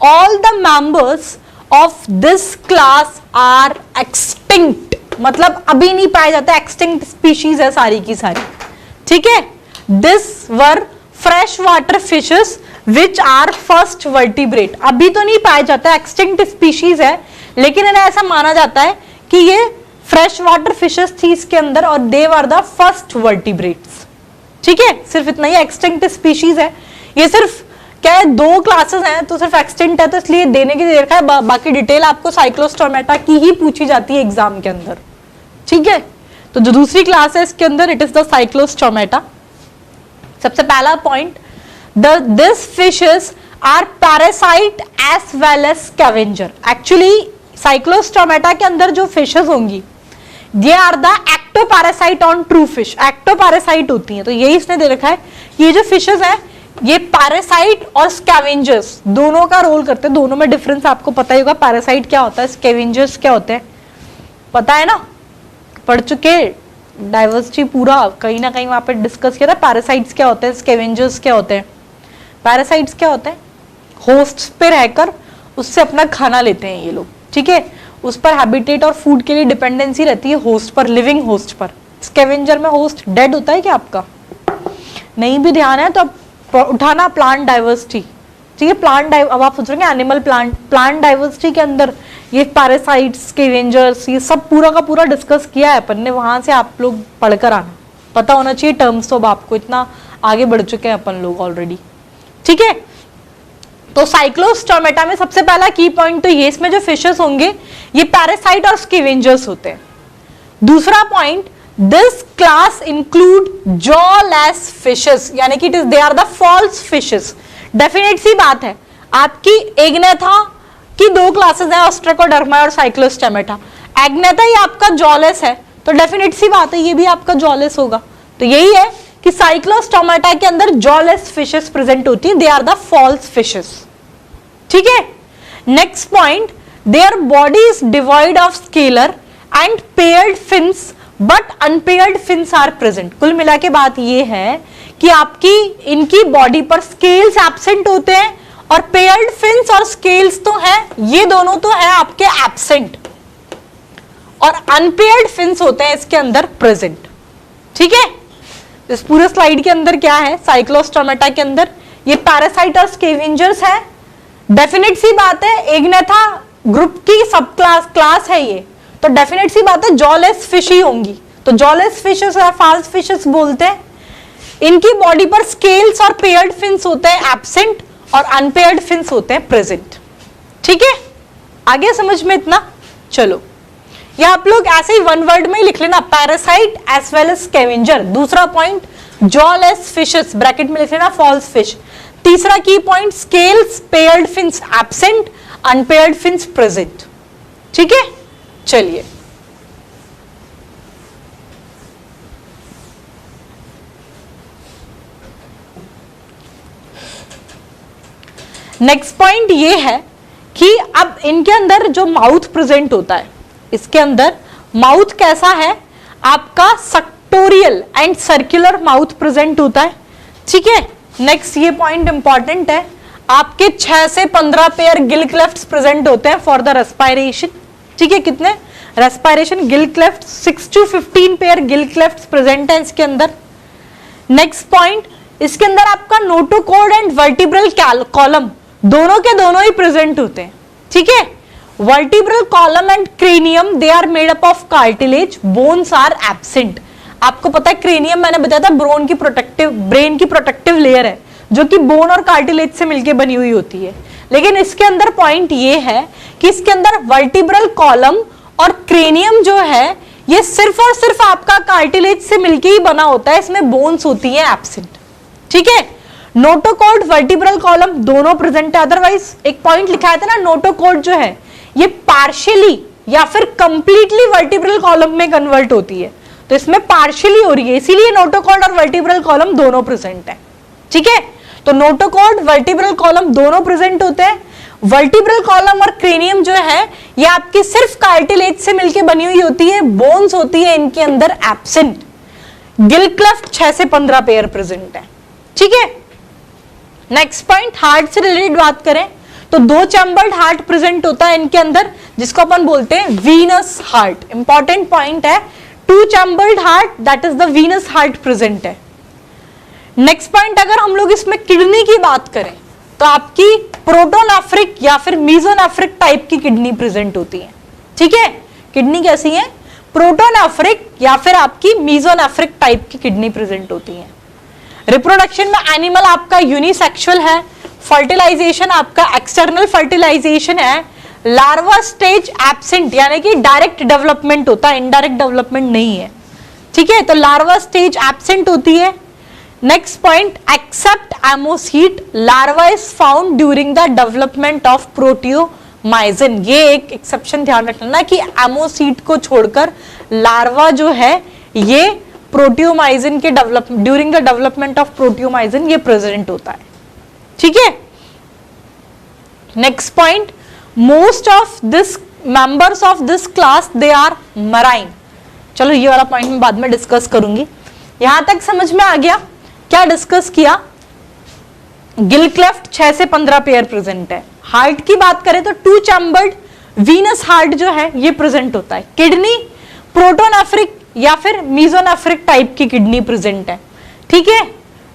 all the members of this class are extinct, मतलब अभी नहीं पाए जाते, एक्सटिंक्ट स्पीशीज है सारी की सारी। ठीक है, this were fresh water fishes which are first vertebrate, अभी तो नहीं पाए जाते, एक्सटिंक्ट स्पीशीज है, लेकिन इन्हें ऐसा माना जाता है कि ये फ्रेश वाटर फिशेस थी इसके अंदर और दे वर द फर्स्ट वर्टिब्रेट्स। ठीक है, सिर्फ इतना ही एक्सटिंक्ट स्पीशीज है। ये सिर्फ क्या है, दो क्लासेस हैं तो सिर्फ एक्सटिंक्ट है, तो इसलिए देने की देर है, बाकी डिटेल आपको साइक्लोस्टोमेटा की ही पूछी जाती है एग्जाम के अंदर। ठीक है, तो जो दूसरी क्लास है इसके अंदर, इट इज द साइक्लोस्टोमेटा। सबसे पहला पॉइंट, this fishes are parasite as well as scavenger. Actually Cyclostomata के अंदर जो फिशेस होंगी, they are the ectoparasite on true fish, ectoparasite होती हैं। तो यही इसने दे रखा है, ये जो फिशेस हैं ये पैरासाइट और स्कैवेंजर्स दोनों का रोल करते हैं। दोनों में डिफरेंस आपको पता ही होगा, पैरासाइट क्या होता है, स्कैवेंजर्स क्या होते हैं, पता है ना, पढ़ चुके, डाइवर्सिटी पूरा कहीं ना कहीं वहां पर डिस्कस किया था। पैरासाइट्स क्या होते हैं, स्कैवेंजर्स क्या होते हैं। पैरासाइट्स क्या होते हैं, होस्ट पे रहकर उससे अपना खाना लेते हैं ये लोग। ठीक है, उस पर हैबिटेट और फूड के लिए डिपेंडेंसी रहती है होस्ट पर, लिविंग होस्ट पर। स्कैवेंजर में होस्ट डेड होता है क्या आपका, नहीं भी ध्यान है तो उठाना, प्लांट डाइवर्सिटी। ठीक है, अब आप सोच रहे हैं एनिमल प्लांट डाइवर्सिटी के अंदर ये पैरासाइट्स, स्कैवेंजर्स, ये सब पूरा का पूरा डिस्कस किया है अपन ने, वहां से आप लोग पढ़कर आना, पता होना चाहिए टर्म्स। तो अब आपको इतना आगे बढ़ चुके हैं अपन लोग ऑलरेडी। ठीक है, तो साइक्लोस्टोमेटा में सबसे पहला की पॉइंट तो ये, इसमें जो फिशेस होंगे ये पैरासाइट और स्कैवेंजर्स होते हैं। दूसरा point, this class include jawless fishes, यानी कि they are the false fishes. Definite सी बात है, आपकी एग्नेथा की दो क्लासेस है, ऑस्ट्राकोडर्मा और साइक्लोस्टोमेटा। एग्नेथा ही आपका जॉलेस है, तो डेफिनेट सी बात है ये भी आपका जॉलेस होगा। तो यही है कि साइक्लोस्टोमेटा के अंदर जॉलेस फिशेस प्रेजेंट होती है, they are the false fishes. ठीक है, next point, their body is devoid of scales and paired fins but unpaired fins are present. कुल मिला के बात ये है कि आपकी इनकी बॉडी पर स्केल्स एब्सेंट होते हैं और पेयर्ड फिन्स और स्केल्स तो हैं, ये दोनों तो है आपके एब्सेंट, और अनपेयर्ड फिन्स होते हैं इसके अंदर प्रेजेंट। ठीक है, इस पूरे स्लाइड के अंदर क्या है, साइक्लोस्टोमेटा के अंदर ये पैरासाइट और स्केवेंजर्स है। डेफिनेट सी बात है, एग्नेथा ग्रुप की सब क्लास है ये, तो डेफिनेट सी बात है जॉलेस फिश ही होंगी। तो जॉलेस फिशेस या फाल्स फिशेस बोलते हैं। इनकी बॉडी पर स्केल्स और पेयर्ड फिन्स होते हैं एब्सेंट, और अनपेयर्ड फिन्स होते हैं प्रेजेंट। ठीक है, आगे समझ में इतना। चलो ये आप लोग ऐसे ही वन वर्ड में ही लिख लेना, parasite as well as scavenger. दूसरा पॉइंट जॉलेस फिशेस, ब्रैकेट में लिख लेना फॉल्स फिश। तीसरा की point scales, paired fins absent, unpaired fins present. ठीक है, चलिए नेक्स्ट पॉइंट ये है कि अब इनके अंदर जो माउथ प्रेजेंट होता है, इसके अंदर माउथ कैसा है आपका, sectoral and circular mouth present होता है। ठीक है, नेक्स्ट ये पॉइंट इंपॉर्टेंट है, आपके 6 से 15 पेयर गिल क्लेफ्ट्स प्रेजेंट होते हैं फॉर द रेस्पिरेशन। ठीक है, कितने respiration Gill cleft, 6 to 15 pair Gill क्लेफ्ट्स present है इसके अंदर। नेक्स्ट पॉइंट, इसके अंदर आपका नोटोकॉर्ड एंड वर्टिब्रल कॉलम दोनों के दोनों ही प्रेजेंट होते हैं। ठीक है, vertebral column and cranium they are made up of cartilage, bones are absent. आपको पता है क्रेनियम मैंने बताया था ब्रेन की प्रोटेक्टिव लेयर है जो कि बोन और कार्टिलेज से मिलकर बनी हुई होती है। लेकिन इसके अंदर पॉइंट ये है कि इसके अंदर वर्टिब्रल कॉलम और क्रेनियम जो है ये सिर्फ और सिर्फ आपका कार्टिलेज से मिलकर ही बना होता है, इसमें बोन्स होती है एब्सेंट। ठीक है, नोटोकॉर्ड वर्टिब्रल कॉलम दोनों प्रेजेंट है। अदरवाइज एक पॉइंट लिखा था ना, नोटोकॉर्ड जो है ये पार्शियली या फिर कंप्लीटली वर्टिब्रल कॉलम में कन्वर्ट होती है, तो इसमें पार्शियली हो रही है, इसीलिए नोटोकॉर्ड और वर्टिब्रल कॉलम दोनों प्रेजेंट है। ठीक है, तो नोटोकॉर्ड वर्टिब्रल कॉलम दोनों प्रेजेंट होते हैं। वर्टिब्रल कॉलम और क्रेनियम जो है ये आपकी सिर्फ कार्टिलेज से मिलकर बनी हुई होती है, बोन्स होती है इनके अंदर एब्सेंट। गिल क्लेफ्ट 6 से 15 पेयर प्रेजेंट है। ठीक है, नेक्स्ट पॉइंट, हार्ट से रिलेटेड बात करें तो 2 चैम्बर्ड हार्ट प्रेजेंट होता है इनके अंदर, जिसको अपन बोलते हैं वीनस हार्ट। इंपॉर्टेंट पॉइंट है, 2 chambered heart, that is the venous heart present है। नेक्स्ट पॉइंट, अगर हम लोग इसमें किडनी की बात करें तो आपकी प्रोटोनेफ्रिक या फिर मीजोनेफ्रिक टाइप की किडनी प्रेजेंट होती है। ठीक है, किडनी कैसी है, प्रोटोनेफ्रिक या फिर आपकी मीजोनेफ्रिक टाइप की किडनी प्रेजेंट होती है। रिप्रोडक्शन में एनिमल आपका यूनिसेक्सुअल है। फर्टिलाइजेशन आपका एक्सटर्नल फर्टिलाइजेशन है। लार्वा स्टेज एब्सेंट, यानी कि डायरेक्ट डेवलपमेंट होता है, इनडायरेक्ट डेवलपमेंट नहीं है। ठीक है, तो लार्वा स्टेज एब्सेंट होती है। Next point, except ammocoete larva is found during the development of प्रोटियोमाइसिन। ये एक एक्सेप्शन ध्यान रखना कि एमोसीट को छोड़कर लार्वा जो है ये प्रोटियोमाइसिन के ड्यूरिंग द डेवलपमेंट ऑफ प्रोटियोमाइसिन ये प्रेजेंट होता है। ठीक है, next point, most of this members of this class they are marine. चलो ये वाला पॉइंट मैं बाद में डिस्कस करूंगी। यहां तक समझ में आ गया क्या डिस्कस किया? गिल क्लेफ्ट 6 से 15 पेयर प्रेजेंट है। हार्ट की बात करें तो 2 चैम्बर्ड वीनस हार्ट जो है ये प्रेजेंट होता है। किडनी प्रोटोनेफ्रिक या फिर मीजोनेफ्रिक टाइप की किडनी प्रेजेंट है। ठीक है,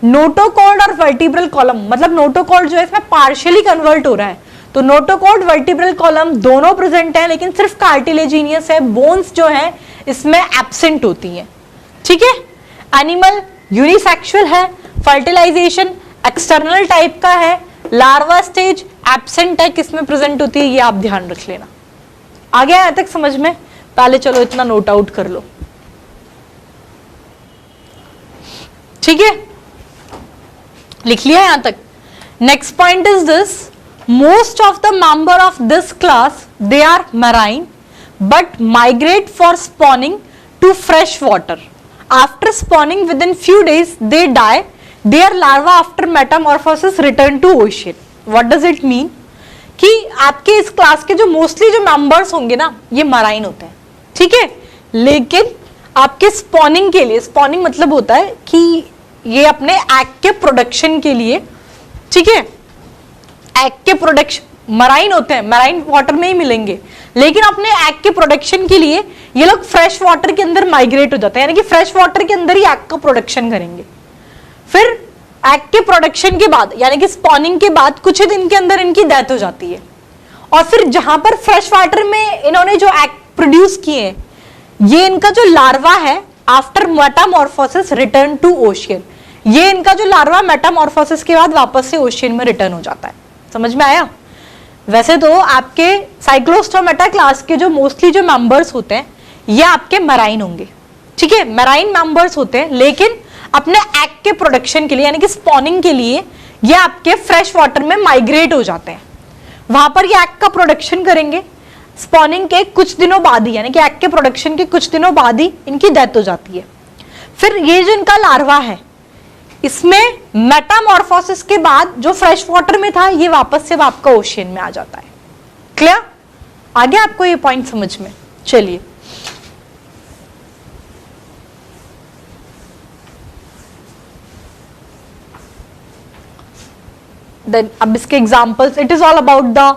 नोटोकॉर्ड और वर्टिब्रल कॉलम, मतलब नोटोकॉर्ड जो है इसमें पार्शियली कन्वर्ट हो रहा है, तो नोटोकॉर्ड वर्टिब्रल कॉलम दोनों प्रेजेंट है, लेकिन सिर्फ कार्टिलेजिनियस है, बोन्स जो है इसमें एब्सेंट होती है। ठीक है, एनिमल यूनिसेक्सुअल है, फर्टिलाइजेशन एक्सटर्नल टाइप का है, लार्वा स्टेज एब्सेंट है, किसमें प्रेजेंट होती है ये आप ध्यान रख लेना। आ गया यहां तक समझ में? पहले चलो इतना नोट आउट कर लो। ठीक है, लिख लिया यहां तक। Next point is this, most of the member of this class they are marine but migrate for spawning to fresh water. After spawning within few days they die, their larva after metamorphosis return to ocean. What does it mean? कि आपके इस क्लास के जो मोस्टली जो मेंबर्स होंगे ना ये मराइन होते हैं। ठीक है, लेकिन आपके स्पॉनिंग के लिए, स्पॉनिंग मतलब होता है कि ये अपने एग के प्रोडक्शन के लिए, ठीक है, एग के प्रोडक्शन, मराइन होते हैं, मराइन वाटर में ही मिलेंगे, लेकिन अपने एग के प्रोडक्शन के लिए ये लोग फ्रेश वाटर के अंदर माइग्रेट हो जाते हैं, यानी कि फ्रेश वाटर के अंदर ही एग का प्रोडक्शन करेंगे। फिर एग के प्रोडक्शन के बाद यानी कि स्पॉनिंग के बाद कुछ ही दिन के अंदर इनकी डेथ हो जाती है। और फिर जहां पर फ्रेश वाटर में इन्होंने जो एग प्रोड्यूस किए हैं, ये इनका जो लार्वा है after metamorphosis return to ocean, ये इनका जो लार्वा मेटामॉर्फोसिस के बाद वापस से ओशियन में रिटर्न हो जाता है। समझ में आया? वैसे तो आपके साइक्लोस्टोमेटा क्लास के जो मोस्टली जो मेंबर्स होते हैं ये आपके मराइन होंगे, ठीक है, मराइन मेंबर्स होते हैं, लेकिन अपने एग के प्रोडक्शन के लिए यानी कि स्पॉनिंग के लिए ये आपके फ्रेश वाटर में माइग्रेट हो जाते हैं, वहां पर ये एग का प्रोडक्शन करेंगे। स्पॉनिंग के कुछ दिनों बाद ही यानी कि एग के प्रोडक्शन के कुछ दिनों बाद ही इनकी डेथ हो जाती है। फिर ये जो इनका लार्वा है, इसमें मेटामॉर्फोसिस के बाद जो फ्रेश वाटर में था ये वापस से आपका ओशियन में आ जाता है। क्लियर? आ गया आपको ये पॉइंट समझ में? चलिए देन अब इसके examples, it is all about the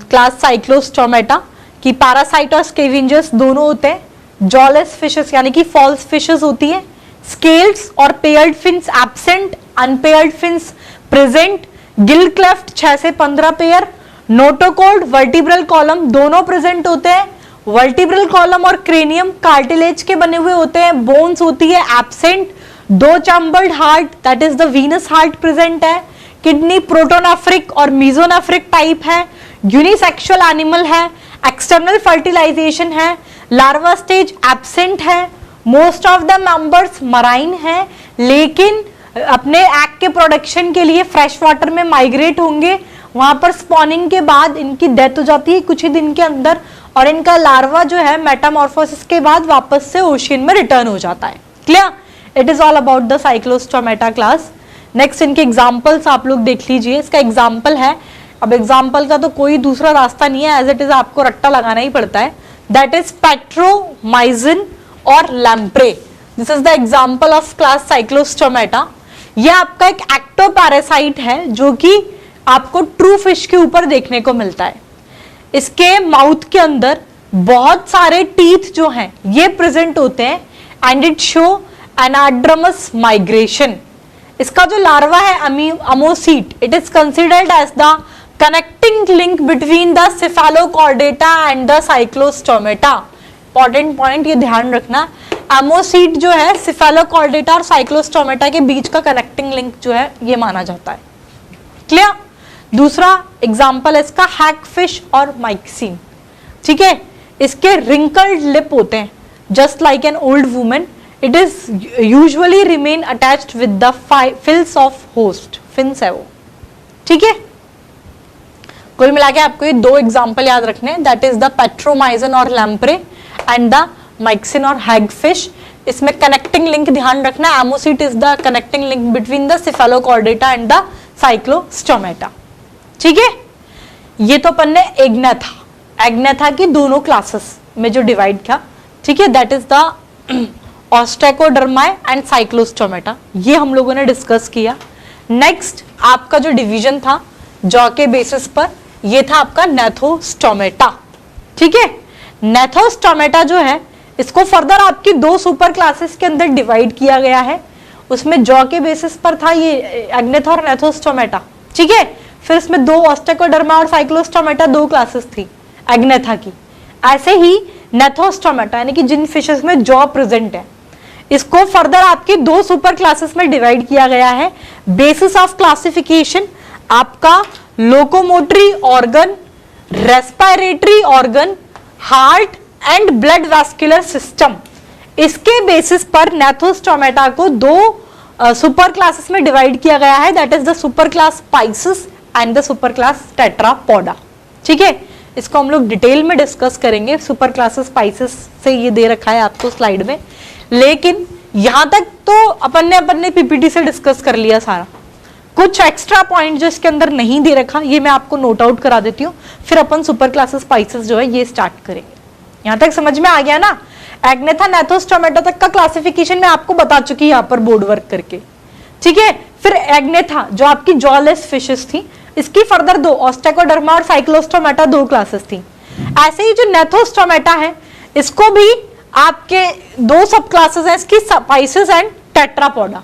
class Cyclostomata कि पैरासाइट और स्केवेंजर्स दोनों होते हैं। जॉलेस फिशेस यानी कि फॉल्स फिशेस होती है। स्केल्स और paired fins absent, unpaired fins present. Gill cleft 6 से 15 पेयर। नोटोकॉर्ड, वर्टिब्रल कॉलम दोनों प्रेजेंट होते हैं। वर्टिब्रल कॉलम और क्रेनियम कार्टिलेज के बने हुए होते हैं। बोन्स होती है absent. 2 chambered heart that is the venous heart present है। किडनी प्रोटोनेफ्रिक और मीजोनेफ्रिक टाइप है। यूनिसेक्सुअल एनिमल है। एक्सटर्नल फर्टिलाइजेशन है। लार्वा स्टेज एब्सेंट है। Most of the members marine है, लेकिन अपने एग के प्रोडक्शन के लिए फ्रेश वाटर में माइग्रेट होंगे। वहां पर स्पॉनिंग के बाद इनकी डेथ हो जाती है कुछ ही दिन के अंदर, और इनका लार्वा जो है मेटामॉर्फोसिस के बाद वापस से ओशियन में रिटर्न हो जाता है। Clear? It is all about the Cyclostomata class. Next इनके एग्जाम्पल्स आप लोग देख लीजिए। इसका एग्जाम्पल है, अब एग्जाम्पल का तो कोई दूसरा रास्ता नहीं है, एज इट इज आपको रट्टा लगाना ही पड़ता है। दैट इज पेट्रोमाइजिन और lamprey. This is the example of class Cyclostomata. ये आपका एक एक्टोपैरासाइट है जो कि आपको ट्रू फिश के ऊपर देखने को मिलता है। इसके माउथ के अंदर बहुत सारे टीथ जो हैं ये प्रेजेंट होते हैं, and it show anadromous migration. इसका जो लार्वा है ammocoete, it is considered as the connecting link between the cephalochordata and the cyclostomata. Important point ये ध्यान रखना, एमोसीट जो है सेफेलोकॉर्डेटा और साइक्लोस्टोमेटा के बीच का कनेक्टिंग लिंक जो है ये माना जाता है। क्लियर? दूसरा एग्जांपल है इसका हैगफिश और माइक्सिन। ठीक है, इसके रिंकल्ड लिप होते हैं just like an old woman. It is usually remain attached with the fills of host, fins है वो। ठीक है, कुल मिला के आपको ये 2 एग्जाम्पल याद रखने, दैट इज द पेट्रोमाइजन और लैम्प्रे एंड द माइक्सिन और हैगफिश। इसमें कनेक्टिंग लिंक ध्यान रखना, ammocoete is the connecting link between the cephalochordata and the cyclostomata. ठीक है, ये तो अपन ने एग्नेथा की दोनों क्लासेस में जो डिवाइड किया, ठीक है, that is the ostracoderma and cyclostomata, ये हम लोगों ने डिस्कस किया। नेक्स्ट आपका जो डिवीजन था जॉ के बेसिस पर, ये था आपका नेथोस्टोमेटा। ठीक है, नेथोस्टोमेटा जो है इसको फर्दर आपकी 2 सुपर क्लासेस के अंदर डिवाइड किया गया है। उसमें जॉ के बेसिस पर था ये एग्नेथा और नेथोस्टोमेटा। ठीक है, फिर इसमें 2 ऑस्टेकोडर्मा और साइक्लोस्टोमेटा 2 क्लासेस थी एग्नेथा की। ऐसे ही नेथोस्टोमेटा यानी कि जिन फिशेस में जॉ प्रेजेंट है, इसको फर्दर आपकी 2 सुपर क्लासेस में डिवाइड किया गया है। बेसिस ऑफ क्लासिफिकेशन आपका locomotory organ, respiratory organ, heart and blood vascular system. इसके बेसिस पर नेथोस्टोमेटा को 2 सुपर क्लासेस में डिवाइड किया गया है, that is the super class Pisces and the super class Tetrapoda. ठीक है, इसको हम लोग डिटेल में डिस्कस करेंगे। सुपर क्लासेस पाइसिस से ये दे रखा है आपको स्लाइड में, लेकिन यहां तक तो अपन ने पीपीटी से डिस्कस कर लिया सारा। कुछ एक्स्ट्रा पॉइंट जो इसके अंदर नहीं दे रखा ये मैं आपको नोट आउट करा देती हूँ, फिर अपन सुपर क्लासेस पाइसिस जो है ये स्टार्ट करेंगे। यहां तक समझ में आ गया ना? एग्नेथा नेथोस्टोमेटा तक का क्लासिफिकेशन मैं आपको बता चुकी यहाँ पर बोर्ड वर्क करके। ठीक है, फिर एग्नेथा जो आपकी जॉलेस फिशेस थी, इसकी फर्दर 2 ऑस्टेकोडर्मा और साइक्लोस्टोमेटा 2 क्लासेस थी। ऐसे ही जो नेथोस्टोमेटा है इसको भी आपके दो सब क्लासेस हैं इसकी, spices and Tetrapoda.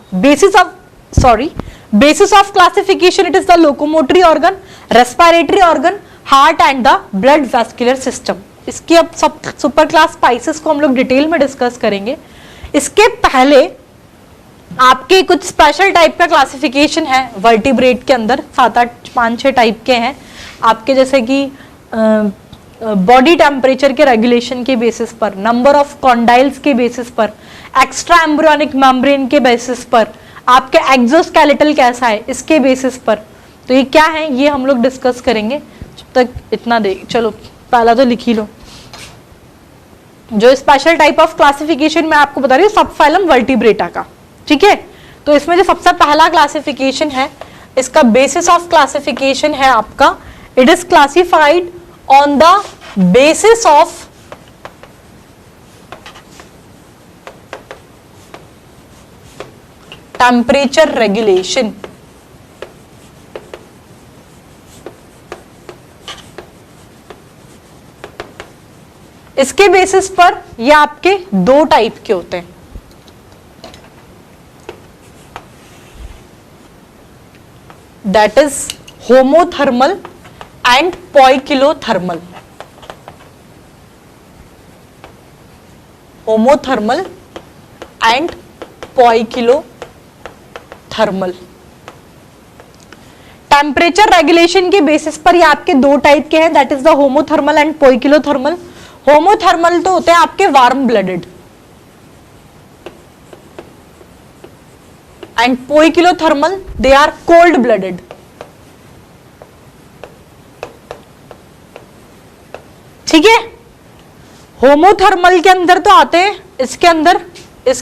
Basis of classification it is the locomotory organ, respiratory organ, heart and the blood vascular system. इसकी अब सब सुपर क्लास स्पाइसेस को हम लोग डिटेल में डिस्कस करेंगे. इसके पहले आपके कुछ स्पेशल टाइप का क्लासिफिकेशन है वर्टिब्रेट के अंदर. 7-8-5-6 टाइप के हैं आपके, जैसे कि बॉडी टेम्परेचर के रेगुलेशन के बेसिस पर, नंबर ऑफ कॉन्डाइल्स के बेसिस पर, एक्स्ट्रा एम्ब्रियोनिक मेम्ब्रेन के बेसिस पर, आपके एक्सोस्केलेटल कैसा है इसके बेसिस पर. तो ये क्या है ये हम लोग डिस्कस करेंगे. जब तक इतना देख, चलो पहला तो लिख ही लो. जो स्पेशल टाइप ऑफ क्लासिफिकेशन मैं आपको बता रही हूँ सब फाइलम वर्टिब्रेटा का, ठीक है. तो इसमें जो सबसे पहला क्लासिफिकेशन है, इसका बेसिस ऑफ क्लासिफिकेशन है आपका, it is classified on the basis of temperature regulation. इसके बेसिस पर ये आपके दो टाइप के होते हैं. That is homothermal and poikilothermal. Homothermal and poikilothermal. Temperature regulation के बेसिस पर ये आपके दो टाइप के हैं, that is the homothermal and poikilothermal. Homothermal तो होते हैं आपके warm blooded and poikilothermal they are cold blooded. ठीक है. होमोथर्मल के अंदर तो आते हैं, इसके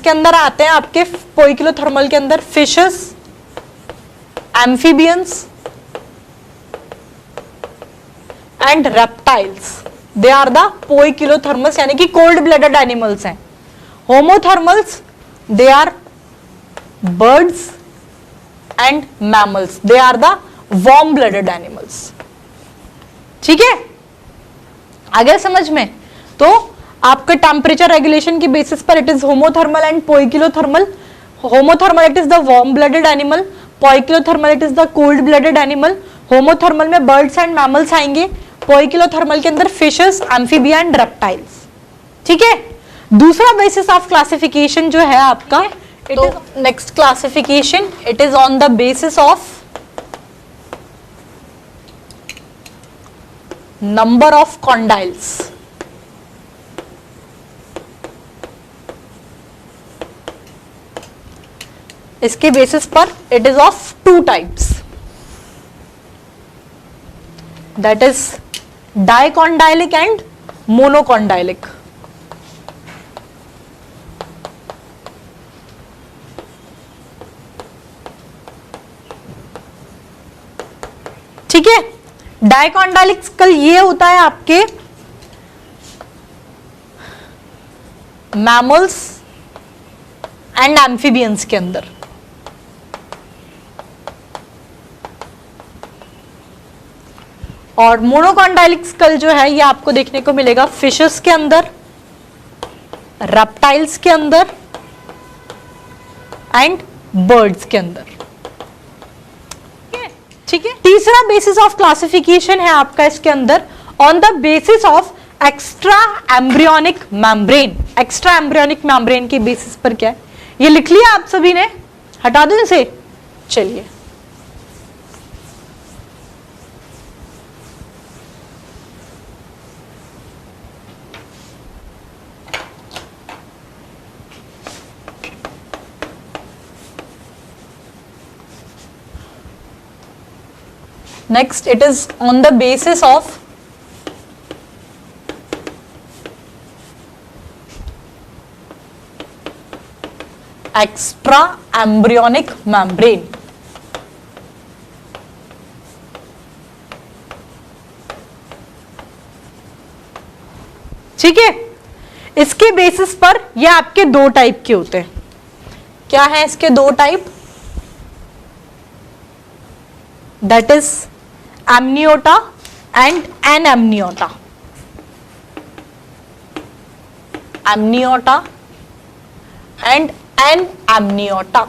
अंदर आते हैं आपके पोइकिलोथर्मल के अंदर fishes, amphibians and reptiles. They are the poikilothermals, यानी कि कोल्ड ब्लडेड एनिमल्स हैं. Homothermals they are birds and mammals, they are the warm blooded animals. ठीक है, आ गया समझ में. तो आपके टेम्परेचर रेगुलेशन की बेसिस पर it is homothermal and poikilothermal. Homothermal it is the warm blooded animal, poikilothermal it is the cold blooded animal. Homothermal में बर्ड्स एंड मैमल्स आएंगे, पोइकिलोथर्मल के अंदर फिशेस, एम्फीबिया एंड रेप्टाइल्स. ठीक है. दूसरा बेसिस ऑफ क्लासिफिकेशन जो है आपका, तो next classification it is on the basis of number of condyles. इसके बेसिस पर it is of two types, that is dicondylic and monocondylic. ठीक है. डाइकॉन्डाइलिक कल ये होता है आपके मैमल्स एंड एम्फीबियंस के अंदर. और मोनोकॉन्डाइलिक स्कल जो है ये आपको देखने को मिलेगा फिशेस के अंदर, रेप्टाइल्स के अंदर एंड बर्ड्स के अंदर. ठीक है. तीसरा बेसिस ऑफ क्लासिफिकेशन है आपका इसके अंदर on the basis of extra embryonic membrane. Extra embryonic membrane के बेसिस पर क्या है ये लिख लिया आप सभी ने, हटा दो इसे. चलिए, next it is on the basis of extra embryonic membrane. ठीक है. इसके बेसिस पर ये आपके दो टाइप के होते हैं. क्या है इसके दो type? That is amniota and anamniota. Amniota and anamniota.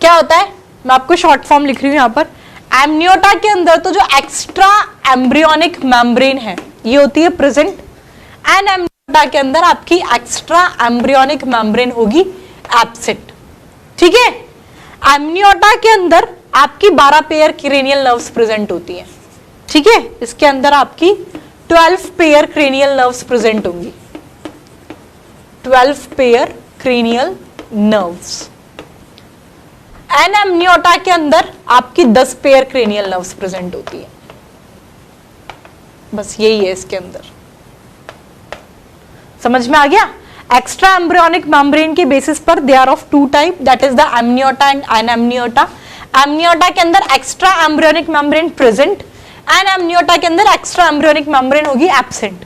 क्या होता है, मैं आपको शॉर्ट फॉर्म लिख रही हूं यहां पर। एमनियोटा के अंदर तो जो एक्स्ट्रा एम्ब्रियोनिक मेम्ब्रेन है ये होती है प्रेजेंट। एन एमनियोटा के अंदर आपकी एक्स्ट्रा एम्ब्रियोनिक मेम्ब्रेन होगी एब्सेंट। ठीक है, एमनियोटा के अंदर आपकी 12 पेयर क्रेनियल नर्व्स प्रेजेंट होती हैं। ठीक है, इसके अंदर आपकी 12 पेयर क्रेनियल नर्व्स प्रेजेंट होंगी, 12 pair cranial nerves. N Amniota के अंदर आपकी 10 पेयर क्रेनियल नर्व्स प्रेजेंट होती है। बस यही है इसके अंदर, समझ में आ गया। एक्स्ट्रा एम्ब्रियोनिक मेम्ब्रेन के बेसिस पर they are of two type, that is the amniota and anamniota. Amniota के अंदर extra embryonic membrane present, N Amniota के अंदर एक्स्ट्रा एम्ब्रियोनिक मेम्ब्रेन होगी एब्सेंट।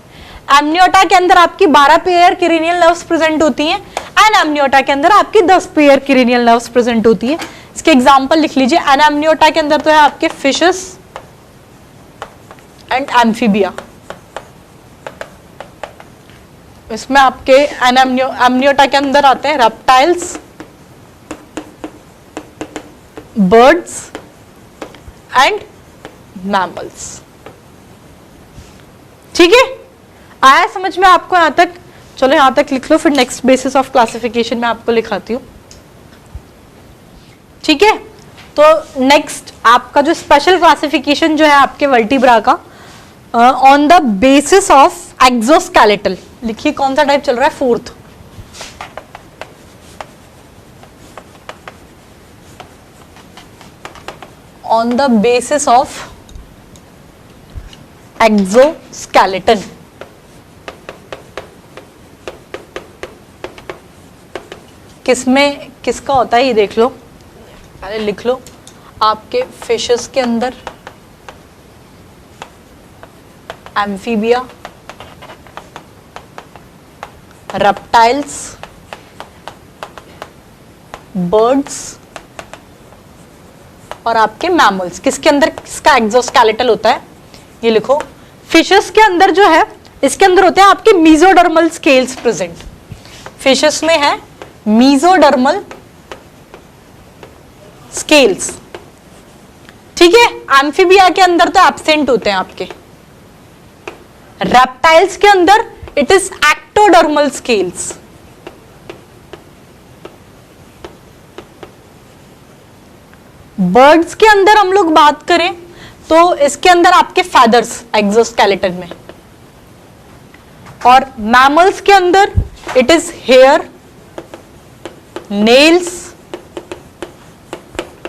एमनियोटा के अंदर आपकी 12 पेयर क्रेनियल नर्व्स प्रेजेंट होती हैं, एन एमनियोटा के अंदर आपकी 10 पेयर क्रेनियल नर्व्स प्रेजेंट होती है। इसके एग्जांपल लिख लीजिए। एन एमनियोटा के अंदर तो है आपके फिशेस एंड एम्फीबिया। इसमें आपके एमनियोटा के अंदर आते हैं रेप्टाइल्स, बर्ड्स एंड मैमल्स। ठीक है, आया समझ में आपको यहां तक? चलो यहां तक लिख लो, फिर नेक्स्ट बेसिस ऑफ क्लासिफिकेशन मैं आपको लिखाती हूं। ठीक है, तो नेक्स्ट आपका जो स्पेशल क्लासिफिकेशन जो है आपके वर्टिब्रा का, ऑन द बेसिस ऑफ एक्सोस्केलेटल। लिखिए कौन सा टाइप चल रहा है, fourth. On the basis of exoskeleton. किसमें किसका होता है ये देख लो, पहले लिख लो। आपके फिशेस के अंदर एम्फीबिया, रेप्टाइल्स, बर्ड्स और आपके मैमल्स। किसके अंदर किसका एक्सोस्केलेटल होता है ये लिखो। फिशेस के अंदर जो है, इसके अंदर होते हैं आपके मीजोडर्मल स्केल्स प्रेजेंट। फिशेस में है मीजोडर्मल स्केल्स। ठीक है, एम्फीबिया के अंदर तो एब्सेंट होते हैं आपके। रेप्टाइल्स के अंदर it is ectodermal scales. Birds के अंदर हम लोग बात करें तो इसके अंदर आपके फैदर्स एक्सोस्केलेटन में, और मैमल्स के अंदर it is here, nails,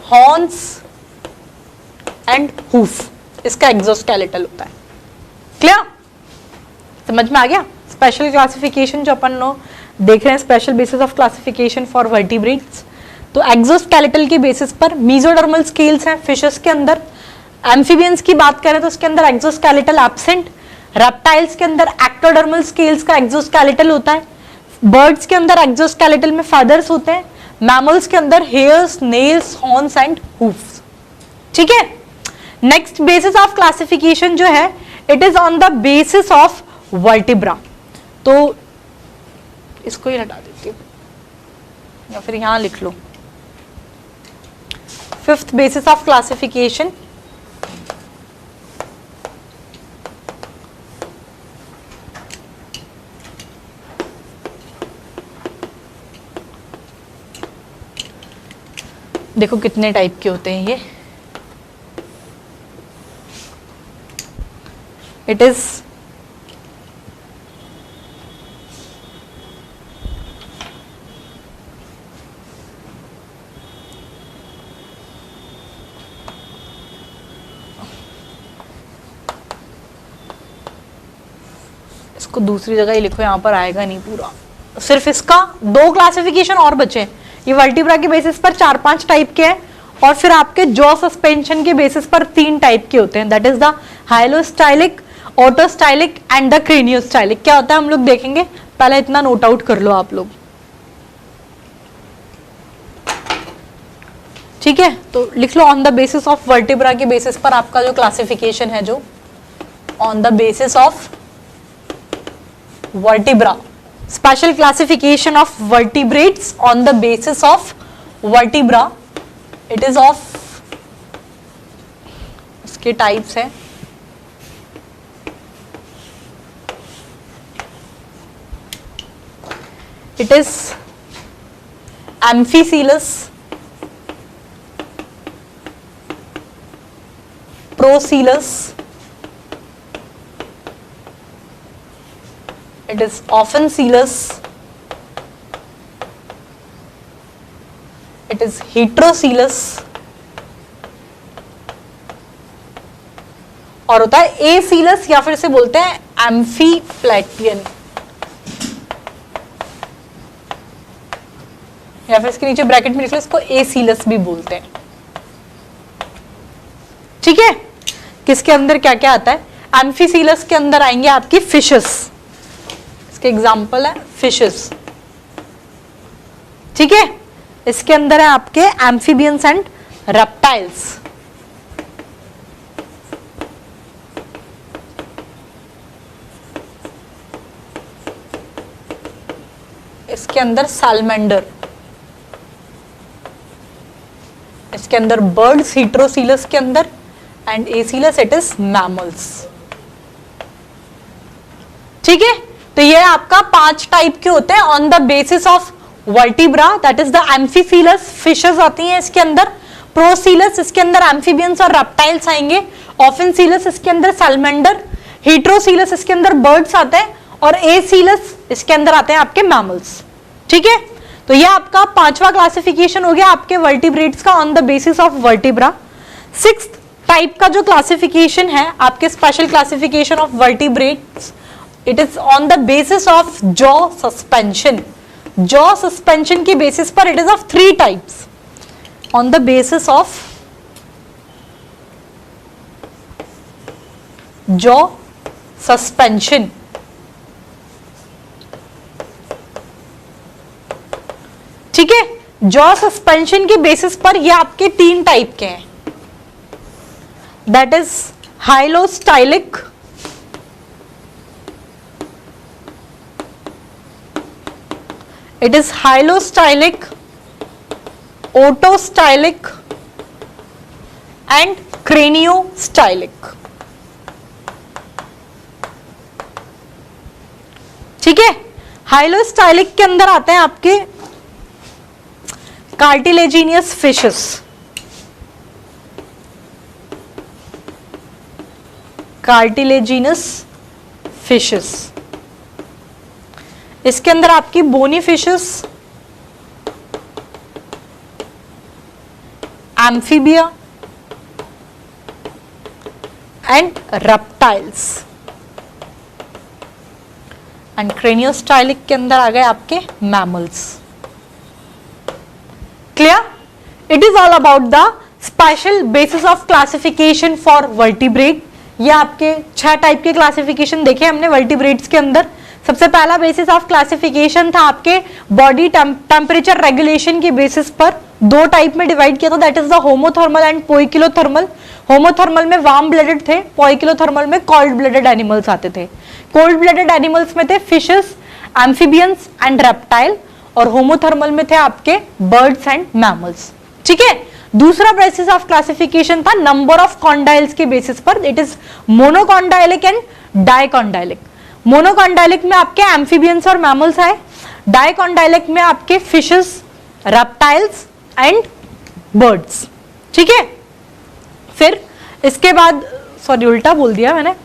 horns and hoof. इसका एक्सोस्केलेटल होता है। क्लियर, समझ में आ गया? स्पेशल क्लासिफिकेशन जो अपन लोग देख रहे हैं, special basis of classification for vertebrates. तो एक्सोस्केलेटल के बेसिस पर मीजोडर्मल स्केल्स हैं फिशेस के अंदर। एम्फीबियंस की बात करें तो उसके अंदर एक्सोस्केलेटल एब्सेंट। रेप्टाइल्स के अंदर एक्टोडर्मल स्केल्स का एक्सोस्केलेटल होता है। बर्ड्स के अंदर एक्सोस्केलेटल में फेदर्स होते हैं। मैमल्स के अंदर hairs, nails, horns and hoofs. ठीक है, नेक्स्ट बेसिस ऑफ क्लासिफिकेशन जो है it is on the basis of vertebra. तो इसको ही हटा देती हूँ या फिर यहां लिख लो। फिफ्थ बेसिस ऑफ क्लासिफिकेशन देखो कितने टाइप के होते हैं ये। इट इज इसको दूसरी जगह ही लिखो, यहां पर आएगा नहीं पूरा। सिर्फ इसका 2 क्लासिफिकेशन और बचे। ये वर्टिब्रा के बेसिस पर 4-5 टाइप के हैं, और फिर आपके जॉ सस्पेंशन के बेसिस पर 3 टाइप के होते हैं। That is the hyostylic, autostylic and the craniostylic. क्या होता है हम लोग देखेंगे, पहले इतना नोट आउट कर लो आप लोग। ठीक है, तो लिख लो on the basis of vertebra के बेसिस पर आपका जो क्लासिफिकेशन है, जो on the basis of vertebra, special classification of vertebrates on the basis of vertebra, it is of, उसके टाइप्स है it is amphicoelous, procoelous, it is ophencoelous, it is heterocoelous, और होता है acoelous या फिर इसे बोलते हैं एम्फीप्लेटियन, या फिर इसके नीचे ब्रैकेट में लिख लो, इसको एसीलस भी बोलते हैं। ठीक है, किसके अंदर क्या क्या आता है? एम्फीसीलस के अंदर आएंगे आपकी फिशेस, इसके एग्जांपल है फिशेस। ठीक है, इसके अंदर है आपके एम्फीबियंस एंड रेप्टाइल्स। इसके अंदर सैलमेंडर, इसके अंदर बर्ड्स, हीट्रोसीलस के अंदर, एंड एसीलस इट इज मैमल्स। ठीक है, तो ये आपका 5 टाइप के होते हैं on the basis of vertebra, that is the amphicoelous, fishes आती हैं इसके अंदर, प्रोसीलस इसके अंदर एम्फीबियंस और रेप्टाइल्स आएंगे, ऑफेंसीलस इसके अंदर सैलमेंडर, हीट्रोसीलस इसके अंदर बर्ड्स आते हैं, और एसीलस इसके अंदर आते हैं आपके मैमल्स। ठीक है, तो ये आपका 5वां क्लासिफिकेशन हो गया आपके वर्टिब्रेट्स का on the basis of vertebra. 6th type का जो क्लासिफिकेशन है आपके special classification of vertebrates, it is on the basis of jaw suspension. Jaw suspension की बेसिस पर it is of 3 types, on the basis of jaw suspension. ठीक है, जॉ सस्पेंशन के बेसिस पर ये आपके 3 टाइप के हैं, that is hyostylic, it is hyostylic, autostylic and craniostylic. ठीक है, हाइलोस्टाइलिक के अंदर आते हैं आपके कार्टिलेजिनियस फिशेस, कार्टिलेजिनस फिशेस, इसके अंदर आपकी bony fishes, amphibia and reptiles, and craniostylic के अंदर आ गए आपके mammals. Clear? It is all about the special basis of classification for vertebrate। ये आपके 6 टाइप के क्लासिफिकेशन देखे हमने वर्टिब्रेट्स के अंदर। सबसे पहला बेसिस ऑफ क्लासिफिकेशन था आपके बॉडी टेम्परेचर रेगुलेशन के बेसिस पर, 2 टाइप में डिवाइड किया था, that is the homothermal and poikilothermal. होमोथर्मल में वार्म ब्लडेड थे, पोइकिलोथर्मल में कोल्ड ब्लडेड एनिमल्स आते थे। कोल्ड ब्लडेड एनिमल्स में थे फिशेस, एम्फीबियंस एंड रेप्टाइल, और होमोथर्मल में थे आपके बर्ड्स एंड मैमल्स। ठीक है, दूसरा बेसिस ऑफ क्लासिफिकेशन था नंबर ऑफ कॉन्डाइल्स के बेसिस पर, it is monocondylic and dicondylic. Monocondylic में आपके एम्फीबियंस और मैमल्स आए, डाइकॉन्डाइलिक में आपके फिशेस, रेप्टाइल्स एंड बर्ड्स। ठीक है, फिर इसके बाद, सॉरी उल्टा बोल दिया मैंने,